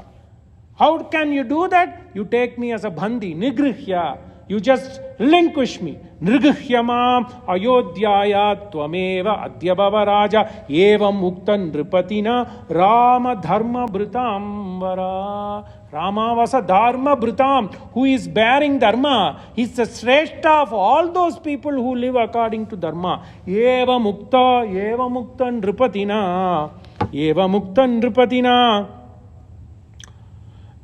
How can you do that? You take me as a bandi, nigrihya. You just relinquish me. Nrigihyamam ayodhyaya tvameva adyabhava raja evam muktan nripatina rama dharma britam vara. Rama was a dharma britam who is bearing dharma. He is the shrestha of all those people who live according to dharma. Eva mukta nripatina. Eva mukta nripatina.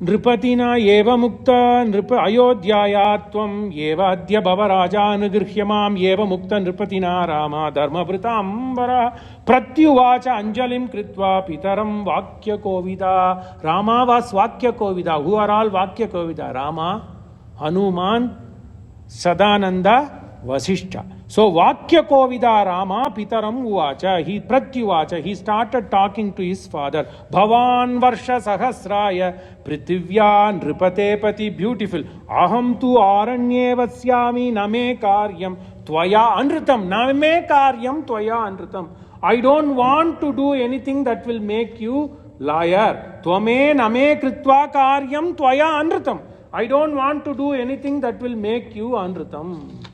Nripatina eva mukta nripa ayodhyaya tvam eva adya bhava raja nigrihyamam eva mukta nripatina rama dharma vritam vara pratyuvacha anjalim kritva pitaram vakya kovida. Rama was vakya kovida. Who are all vakya kovida? Rama, Hanuman, Sadananda, Vasishta. So Vakya Kovida Rama Pitaram Uvacha, he Pratyuvacha, he started talking to his father. Bhavan Varsha Sahasraya Prithivya Nripate Pati, beautiful. Aham tu aranye vasyami name karyam tvaya anritam. Name karyam tvaya anritam. I don't want to do anything that will make you liar. Tvame name kritva karyam tvaya anritam. I don't want to do anything that will make you anritam.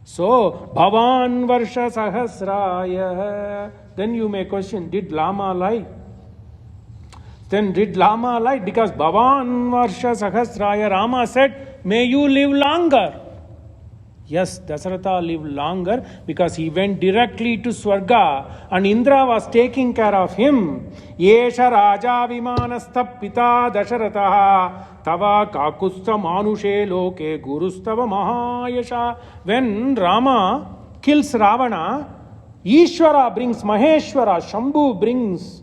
So, Bhavan Varsha Sahasraya. Then you may question, did Lama lie? Then did Lama lie? Because Bhavan Varsha Sahasraya, Rama said, may you live longer. Yes, Dasaratha lived longer because he went directly to Swarga and Indra was taking care of him. Yesha Raja Vimanastha Pita Dasharataha Tava Kakusta Manushe Loke Gurustava Mahayasha. When Rama kills Ravana, Ishvara brings Maheshwara, Shambhu brings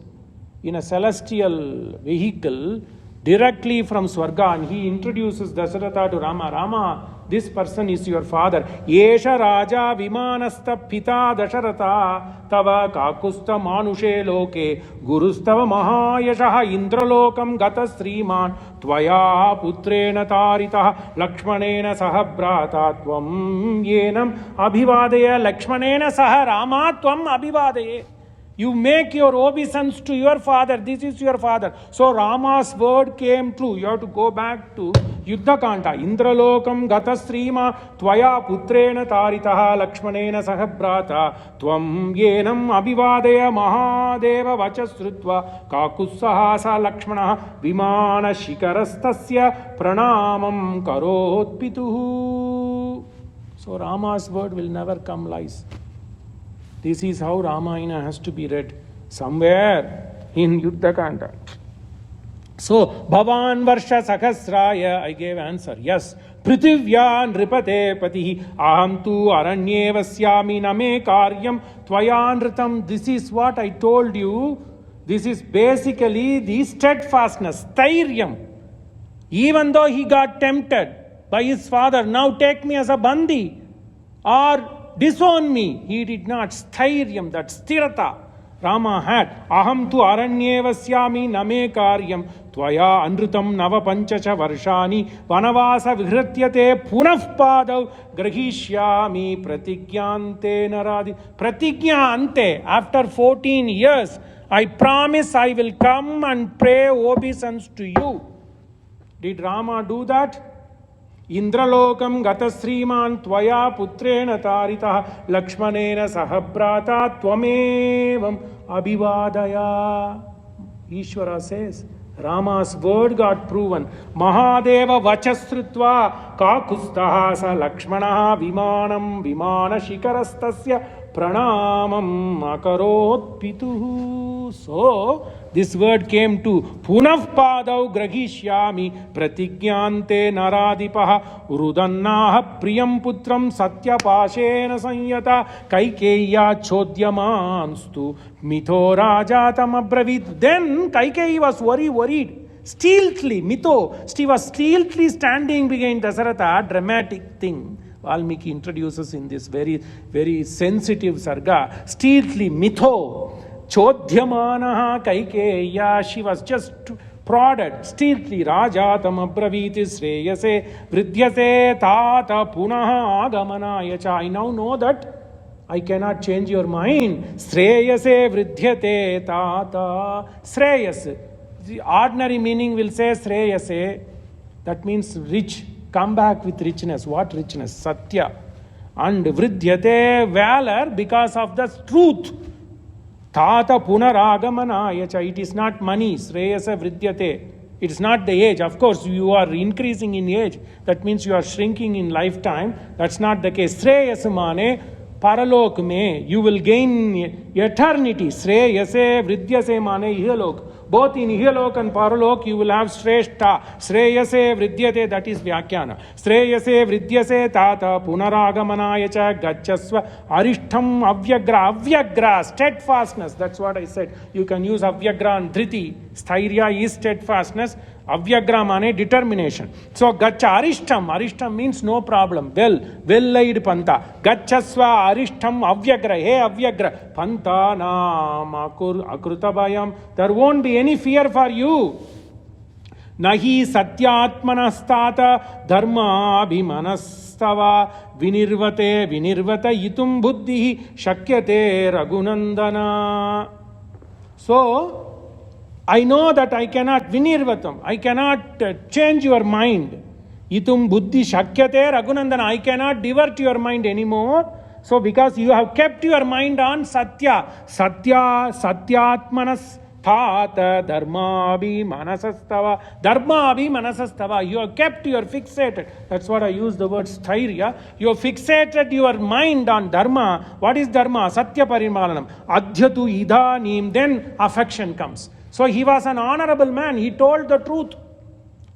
in a celestial vehicle directly from Swarga and he introduces Dasaratha to Rama. Rama, this person is your father. Yesha Raja Vimanastha Pita Dasharatha Tava Kakusta Manushe Loke Gurustava Mahayashaha Indralokam Gata Sriman Tvaya Putrena Taritaha Lakshmanena Sahabrata Tvam Yenam Abhivadaya. Lakshmanena Saha Rama Tvam Abhivadaya. You make your obeisance to your father. This is your father. So Rama's word came true. You have to go back to Yuddha Kanta. Indralokam gata srima tvaya putrena taritaha lakshmanena sahabrata tvam yenam abhivadaya mahadeva vachasrutva kakussahasa lakshmana vimana shikarastasya pranamam karot pituhu. So Rama's word will never come lies. This is how Ramayana has to be read somewhere in Yuddha Kanda. So, Bhavan Varsha Sahasraya, I gave answer. Yes. Prithivya Nripate Patihi Aham tu Aranye Vasyami Name Karyam Tvayanritam. This is what I told you. This is basically the steadfastness, Thairyam. Even though he got tempted by his father, now take me as a bandi or disown me, he did not. Sthiryam, that sthirata Rama had. Aham tu aranye vasyami name karyam tvaya anrutam nava panchacha varshani vanavasa vihratyate punah padav grahishyami pratigyante naradi. Pratigyante, after 14 years, I promise I will come and pray obeisance to you. Did Rama do that? Indralokam gata sriman tvaya putrena taritaha lakshmanena sahabrata tvamevam abhivadaya. Ishvara says, Rama's word got proven. Mahadeva vachasrutva kakustaha sa lakshmanaha vimanam vimana shikarastasya pranamam akarot pituhu. So, this word came to Punah Padav Grahishyami Pratigyante Naradipaha Urudannaha Priyam Putram Satya Pashena Sanyata Kaikeya Chodhyamanstu Mitho Rajatam Abravit. Then Kaikeyi was worried. Stealthily, Mitho, she was stealthily standing behind Dasaratha. Dramatic thing Valmiki introduces in this very, very sensitive sarga. Stealthily, Mitho Chodhyamanaha Kaikeya, she was just prodded. Stealthily, Rajatam Abraviti Sreyase Vridhyase Tata Punaha Agamanaya cha. I now know that I cannot change your mind. Sreyase Vridhyate Tata. Sreyas. The ordinary meaning will say Shreyase. That means rich. Come back with richness. What richness? Satya. And Vridhyate, valor, because of the truth. Tata punaragamanaya. It is not money. Shreyase Vridhyate. It is not the age. Of course, you are increasing in age. That means you are shrinking in lifetime. That's not the case. Shreyase mane paralok mein. You will gain eternity. Shreyase Vridhyase mane ihalok. Both in Ihalok and Paralok, you will have Shreshta. Shreyase Vridhyate, that is Vyakhyana. Shreyase Vridhyase Tata Punaragamanaya cha Gachasva Arishtam Avyagra. Avyagra, steadfastness. That's what I said. You can use Avyagra and Dhriti. Sthairya is steadfastness. Avyagra mane determination. So Gacha Arishtam. Arishtam means no problem. Well-laid Panta. Gachasva Arishtam Avyagra. Hey Avyagra. Panta naam akrutabayam. There won't be any fear for you. Nahi satyatmanastata dharma abhimanastava vinirvata yitum buddhi shakyate raghunandana. So, I know that I cannot vinirvatam. I cannot change your mind. Yitum buddhi shakyate raghunandana. I cannot divert your mind anymore. So, because you have kept your mind on Satya, Satyatmanas Thata Dharmabhi Manasastava. Dharmabhi Manasastava. You have kept your fixated. That's what I use the word Sthairya. You have fixated your mind on Dharma. What is Dharma? Satya Parimalanam. Adhyatu Idanim. Then affection comes. So he was an honorable man. He told the truth.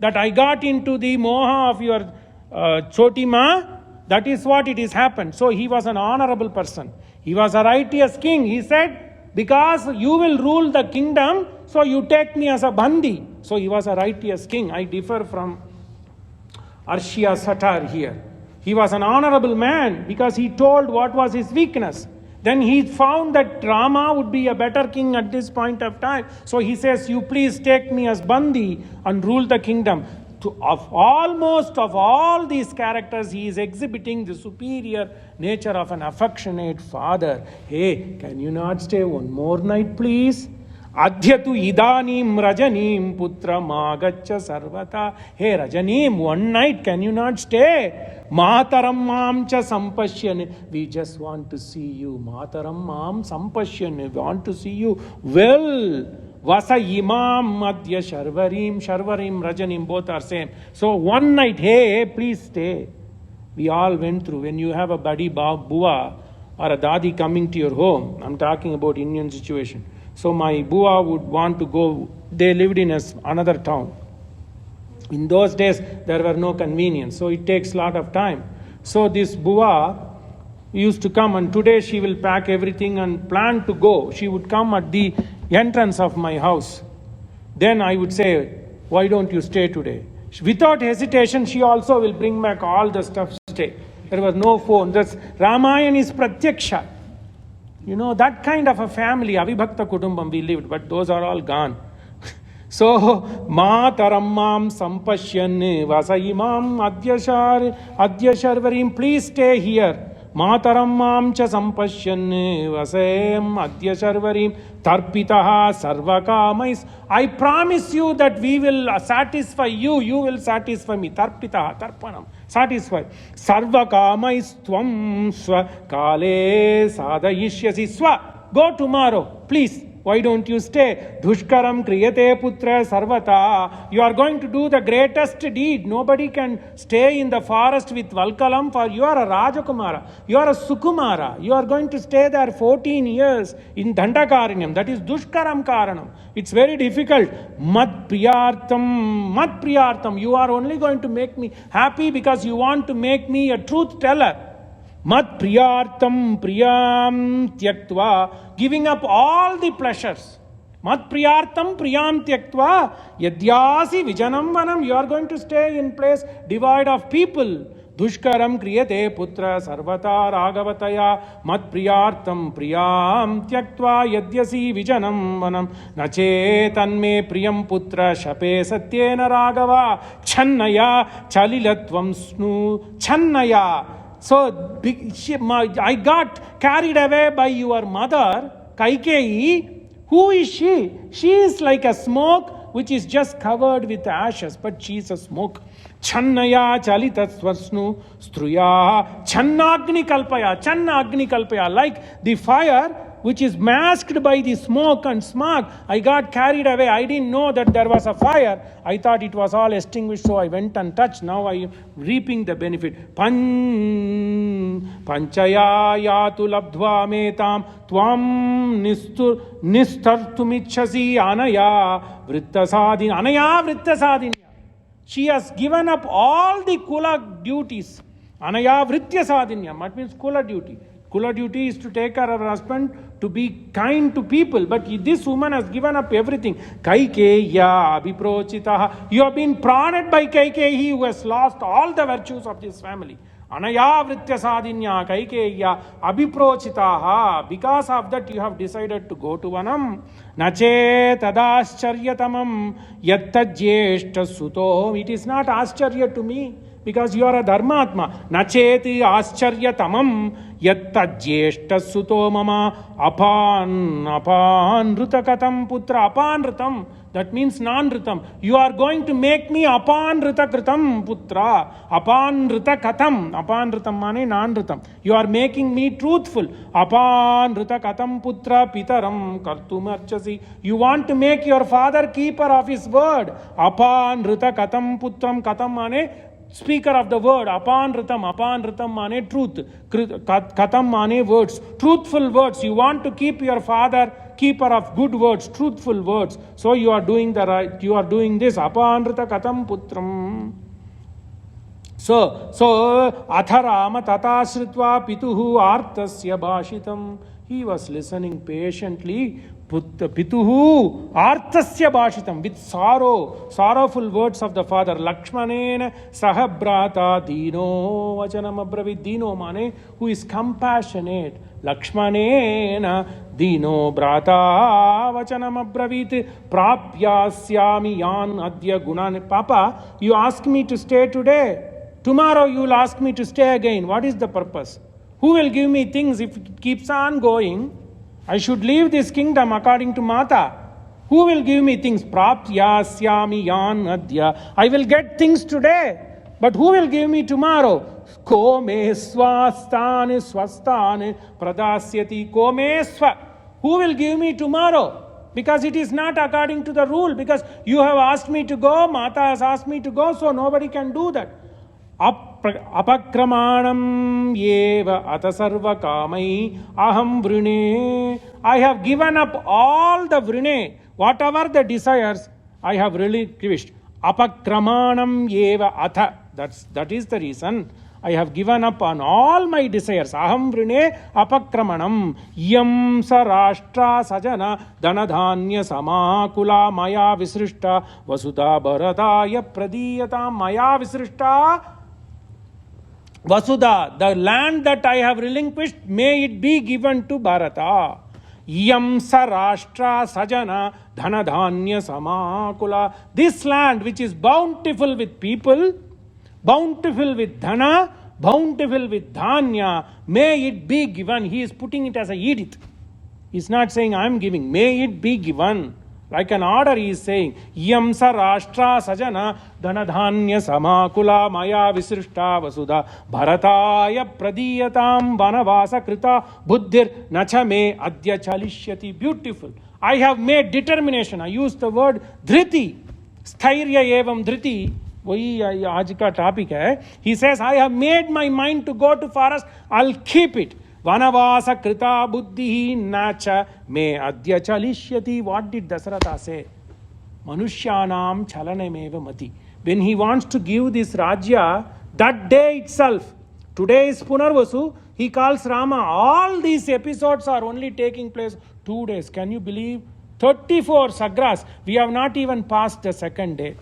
That I got into the moha of your Chotima. That is what it has happened. So he was an honorable person. He was a righteous king. He said, because you will rule the kingdom, so you take me as a bandi. So he was a righteous king. I differ from Arshia Satar here. He was an honorable man because he told what was his weakness. Then he found that Rama would be a better king at this point of time. So he says, you please take me as bandi and rule the kingdom. Of all these characters, he is exhibiting the superior nature of an affectionate father. Hey, can you not stay one more night, please? Adhyatu idanim rajanim putra magacha sarvata. Hey, Rajanim, one night, can you not stay? Mataram mam cha sampashyan. We just want to see you. Mataram mam sampashyan. We want to see you. Well, Vasa imam madhya sharvarim, rajanim, both are same. So one night, hey, please stay. We all went through. When you have a buddy bua or a dadi coming to your home, I'm talking about Indian situation. So my bua would want to go, they lived in another town. In those days, there were no convenience, so it takes a lot of time. So this bua used to come, and today she will pack everything and plan to go. She would come at the entrance of my house. Then I would say, why don't you stay today? Without hesitation, she also will bring back all the stuff to stay. There was no phone. That's Ramayana is pratyaksha. You know, that kind of a family, avibhakta kutumbam we lived, but those are all gone. So, Matarammam sampashyan vasaimam adyasharvarim, please stay here. Matarammam cha sampashyan vasayam adyasharvarim tarpitaha sarvakamais. I promise you that we will satisfy you, you will satisfy me. Tarpitaha, tarpanam, satisfy. Sarvakamais tvam swa kale sadayishyasi swa. Go tomorrow, please. Why don't you stay? Dushkaram kriyate putra sarvata. You are going to do the greatest deed. Nobody can stay in the forest with Valkalam, for you are a Rajakumara. You are a Sukumara. You are going to stay there 14 years in Dandakarinyam. That is Dushkaram Karanam. It's very difficult. Mat priyartam. You are only going to make me happy because you want to make me a truth teller. Mat priyartam priyam tyaktva, giving up all the pleasures. Mat priyartam priyam tyaktva yadyasi vijanam vanam. You are going to stay in place devoid of people. Dushkaram kriyate putra sarvata ragavataya mat priyartam priyam tyaktva yadyasi vijanam vanam nachetanme priyam putra shape satyena ragava channaya chalilatvam snu channaya. So, I got carried away by your mother, Kaikeyi. Who is she? She is like a smoke which is just covered with ashes, but she is a smoke. Channaya chalita swasnu struya channagni kalpaya, like the fire which is masked by the smoke and smog. I got carried away. I didn't know that there was a fire. I thought it was all extinguished, so I went and touched. Now I am reaping the benefit. Panchaya yatu labdhva metam tvam nistartumichasi anaya vrittasadin. She has given up all the kula duties. Anaya vritya sadinya. What means kula duty? Kula duty is to take care of her husband, to be kind to people. But this woman has given up everything. Kaikeya abhiprochitaha. You have been praned by Kaikeyi, who has lost all the virtues of this family. Anaya vritya sadinya Kaikeya abhiprochitaha. Because of that you have decided to go to Vanam. Nache tadascharyatamam yattajyeshta suto. It is not ascharya to me, because you are a dharmatma. Nacheti ascharya tamam yatta jyeshta suto mama apan rutakatam putra. Apan ritam, that means non ritam. You are going to make me apan ritakritam putra. Apan ritakatam. Apan ritam mane non ritam. You are making me truthful. Apan ritakatam putra pitaram kartum archasi. You want to make your father keeper of his word. Apan ritakatam putram. Katam mane speaker of the word. Apan ritam mane truth. Katam mane words. Truthful words. You want to keep your father keeper of good words, truthful words. So you are doing the right. You are doing this. Apan rita katam putram. So atharama tatasritva pituhu artasya bhashitam. He was listening patiently. Pituhu artasya bhashitam, with sorrowful words of the father. Lakshmanena sahabrata dino vachanam abravit. Dino mane who is compassionate. Lakshmanena dino brata vachanam abravit prapyasyami yan adya gunan. Papa, you ask me to stay today. Tomorrow you will ask me to stay again. What is the purpose? Who will give me things if it keeps on going? I should leave this kingdom according to Mata. Who will give me things? Prapyasyami yan adya. I will get things today, but who will give me tomorrow? Kome swastane swastane pradasyati. Kome swa. Who will give me tomorrow? Because it is not according to the rule. Because you have asked me to go, Mata has asked me to go, so nobody can do that. Apakramanam yeva atasarva kamai aham vrine. I have given up all the vrine, whatever the desires, I have relinquished. Apakramanam yeva atha. That is the reason. I have given up on all my desires. Aham vrine apakramanam yam sarashtra sajana dhanadhanya samakula maya visrishta vasudha bharataya pradiyata. Maya visrishta Vasudha, the land that I have relinquished, may it be given to Bharata. Yam sarashtra sajana dhanadhanya samakula. This land which is bountiful with people, bountiful with dhana, bountiful with dhanya, may it be given. He is putting it as a edict. He is not saying I am giving. May it be given. Like an order he is saying, Yam sarashtra sajana dhanadhanya samakula maya visrishta vasudha bharataya pradiyatam vanavasa krita buddhir nacha me adya chalishyati. Beautiful. I have made determination. I use the word dhriti. Sthairya evam dhriti. वही आज का topic है. He says, I have made my mind to go to forest. I'll keep it. Vanavasa krita buddhi nacha me adya chalishyati. What did Dasaratha say? Manushyanam chalanameva mati. When he wants to give this Rajya, that day itself, today is Punarvasu, he calls Rama. All these episodes are only taking place 2 days. Can you believe? 34 sagras. We have not even passed the second day.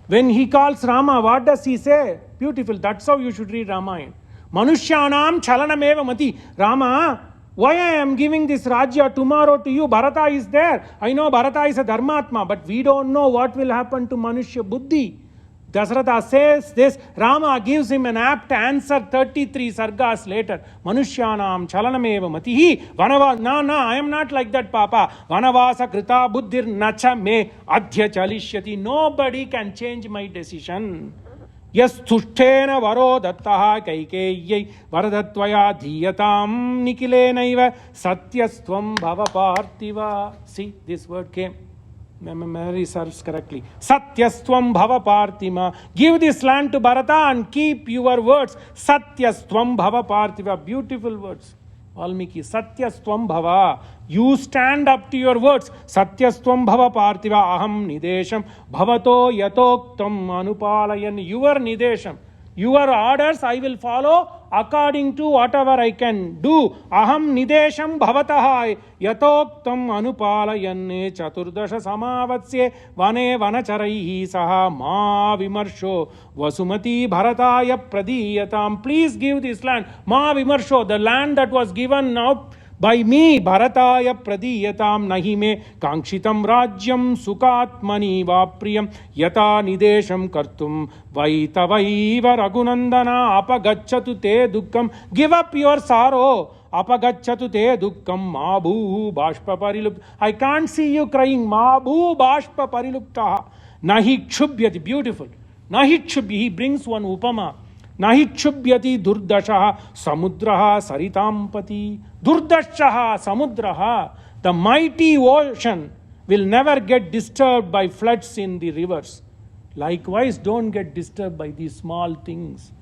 When he calls Rama, what does he say? Beautiful. That's how you should read Ramayana. Manushyanam chalanameva mati. Rama, why I am giving this Rajya tomorrow to you? Bharata is there. I know Bharata is a Dharmatma, but we don't know what will happen to Manushya Buddhi. Dasharatha says this, Rama gives him an apt answer 33 sargas later. Manushyanam chalanameva matihi. No, I am not like that, Papa. Vanavasa krita buddhir nacha me adhya chalishyati. Nobody can change my decision. Yes, tushtena varo dattaha kaikeyai varadattvaya dhiyatam nikilenaiva satyastvam bhava parthiva. See, this word came. Memory serves correctly. Satyastvam bhava parthima. Give this land to Bharata and keep your words. Satyastvam bhava parthiva. Beautiful words. Valmiki. Satyastvam bhava. You stand up to your words. Satyastvam bhava parthiva. Aham nidesham. Bhavato yatoktam anupalayan. Your nidesham. Your orders I will follow according to whatever I can do. Aham nidesham bhavataha yatoktam anupalayanne chaturdasha samavatsye vane vanacharaihi saha ma vimarsho vasumati bharataya pradiyatam. Please give this land. Ma vimarsho, the land that was given out by me, Bharataya pradiyatam nahime kankshitam rajyam sukatmani vapriyam yata nidesham kartum vaitavaiva raghunandana apagacchatu te dukkam. Give up your sorrow. Apagacchatu te dukkam mabhu bashpa parilupta. I can't see you crying. Mabhu bashpa parilupta. Nahi kshubhyati. Beautiful. Nahi kshubhi. He brings one upama. Nahi kshubhyati durdashaha samudraha saritampati. Durdashaha samudraha. The mighty ocean will never get disturbed by floods in the rivers. Likewise, don't get disturbed by these small things.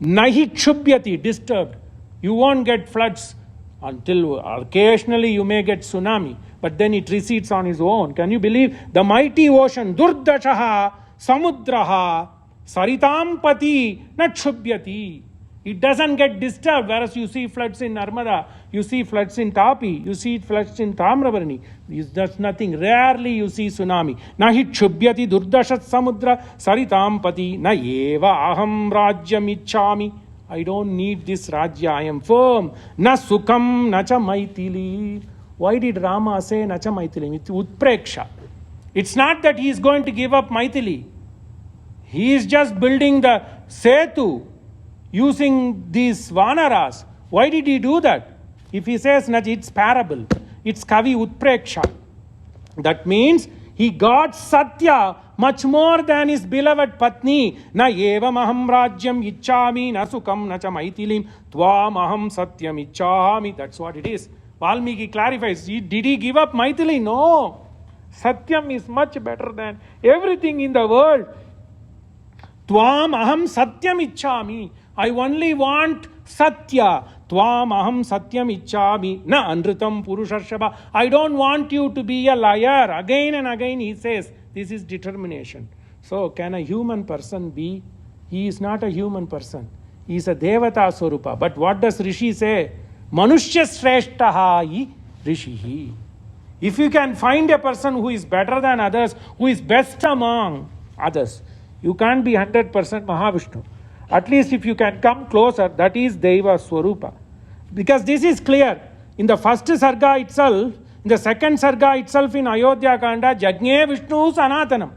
Nahi kshubhyati, disturbed. You won't get floods until occasionally you may get tsunami, but then it recedes on its own. Can you believe? The mighty ocean, durdashaha samudraha saritampati na kshubhyati. It doesn't get disturbed, whereas you see floods in Narmada, you see floods in Tapi, you see floods in Tamrabarani. There's nothing. Rarely you see tsunami. Nahi kshubhyati durdashat samudra saritampati na eva aham rajyam ichchami. I don't need this rajya, I am firm. Na sukham na cha maithili. Why did Rama say na cha maithili? It's utpreksha. It's not that he is going to give up Maithili. He is just building the setu using these vanaras. Why did he do that? If he says Naj, it's parable. It's kavi utpreksha. That means he got Satya much more than his beloved Patni. Na evam aham rajyam ichchami na sukham na cha maithilim tvam aham satyam ichchami. That's what it is. Valmiki clarifies. Did he give up Maithili? No. Satyam is much better than everything in the world. Tvam aham satyam ichchami. I only want Satya. Tvam aham satyam ichchami. Na anritam purushashaba. I don't want you to be a liar. Again and again he says, this is determination. So can a human person be? He is not a human person. He is a Devata Swarupa. But what does Rishi say? Manushya shreshtaha rishihi. If you can find a person who is better than others, who is best among others, you can't be 100% Mahavishnu. At least if you can come closer, that is Deva Swarupa. Because this is clear. In the first Sarga itself, in the second Sarga itself in Ayodhya Kanda, Jagне Vishnu Sanatanam.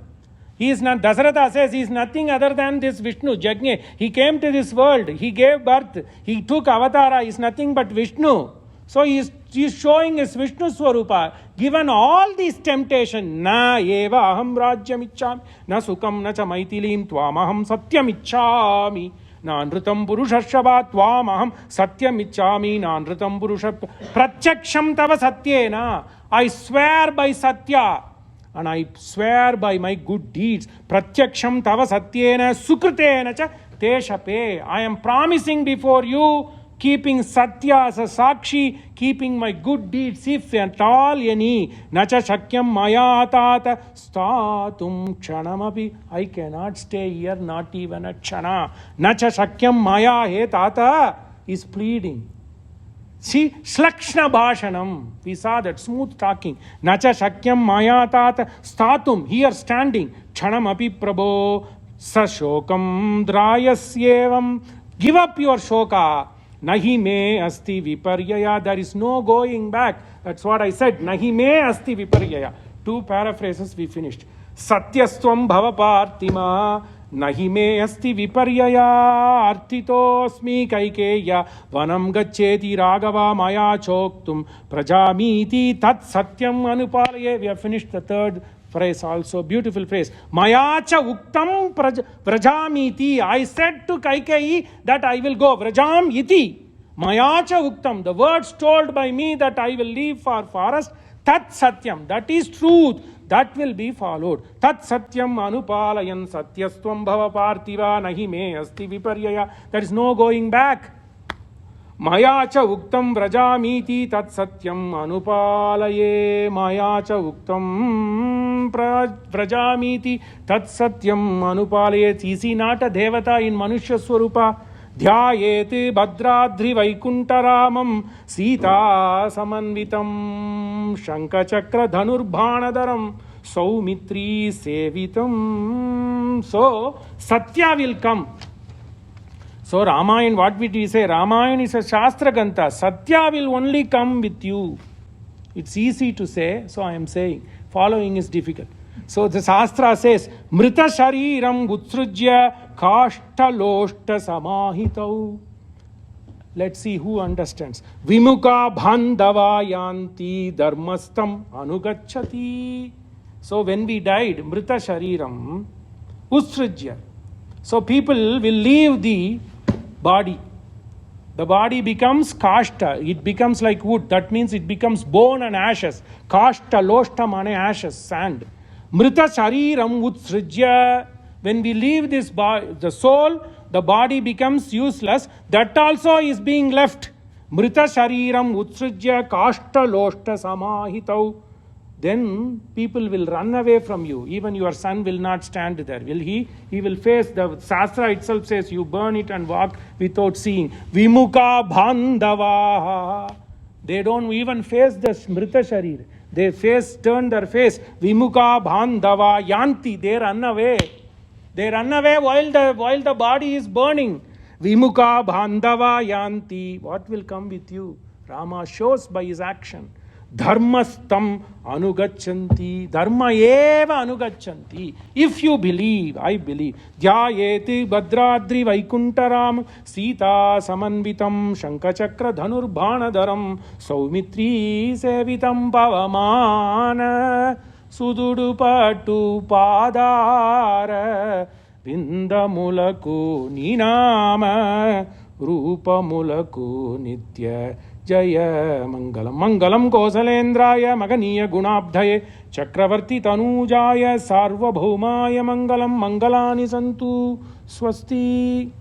He is not, Dasharatha says he is nothing other than this Vishnu, Jagne. He came to this world, he gave birth, he took avatara, he is nothing but Vishnu. So he is showing his Vishnu Swarupa. Given all these temptations, na eva aham rajyam ichchami, na sukham na cha maithilim tvam aham satyam ichchami, na anritam purushashava tvam aham satyam ichchami, na anritam purusha pratyaksham tava satyena. I swear by Satya and I swear by my good deeds. Pratyaksham tava satyena sukritena cha te shape. I am promising before you, keeping Satya as a Sakshi, keeping my good deeds, if at all any, nacha shakyam maya tata statum kshanamapi. I cannot stay here, not even a kshana. Nacha shakyam maya he tata is pleading. See, slakshna bhashanam. We saw that smooth talking. Nacha shakyam maya tata statum, here standing. Kshanamapi prabho sashokam drayasyevam. Give up your shoka. Nahi me asti viparyaya. There is no going back. That's what I said. Nahi me asti viparyaya. Two paraphrases we finished. Satyastvam bhava partima nahi me asti viparyaya arthitosmi kaikeya vanam gaccheti raghava maya choktum prajamiti tat satyam anupalaye. We have finished the third phrase also, beautiful phrase. Mayacha uktam vrajamiti. I said to Kaikeyi that I will go. Vrajam iti. Mayacha uktam. The words told by me that I will leave for forest. Tat satyam. That is truth. That will be followed. Tat satyam anupalayan satyastvam bhava parthiva nahi me asti viparyaya. There is no going back. Maya cha uktam vrajamiti tat satyam anupalaye. Maya cha uktam vrajamiti tat satyam anupalaye. Is he not a devata in manushya swarupa? Dhyayeti bhadradri vaikuntaramam sita samanvitam shanka chakra dhanurbhanadaram saumitri sevitam. So Satya will come. So Ramayana, what did we say? Ramayana is a Shastra Ganta. Satya will only come with you. It's easy to say, so I am saying. Following is difficult. So the Shastra says, Mrita Shariram Utsrujya Kashta Loshta Samahitau. Let's see who understands. Vimukha Bhandava Yanti Dharmastam Anugachati. So when we died, Mrita Shariram Utsrujya. So people will leave the body. The body becomes kashta. It becomes like wood. That means it becomes bone and ashes. Kashta, loshta mane ashes, sand. Mrita shariram utsrijya. When we leave this body, the soul, the body becomes useless. That also is being left. Mrita shariram utsrijya kashta loshta samahitau. Then people will run away from you. Even your son will not stand there. Will he? He will face, the Shastra itself says, you burn it and walk without seeing. Vimukha bhandava. They don't even face the smrita sharir. They turn their face. Vimukha bhandava yanti. They run away. They run away while the body is burning. Vimukha bhandava yanti. What will come with you? Rama shows by his action. Dharmastam anugachanti. Dharma eva anugachanti. If you believe, I believe. Dhyayeti bhadradri vaikuntaram sita samanvitam shankachakra dhanurbhanadaram saumitri sevitam pavamana sududupatu padara vindamulaku ninama rupamulaku nitya Jaya Mangalam. Mangalam Kosalendraya Maganiya Gunabdhaye Chakravarti Tanujaya Sarvabhaumaya Mangalam. Mangalani Santu Swasti.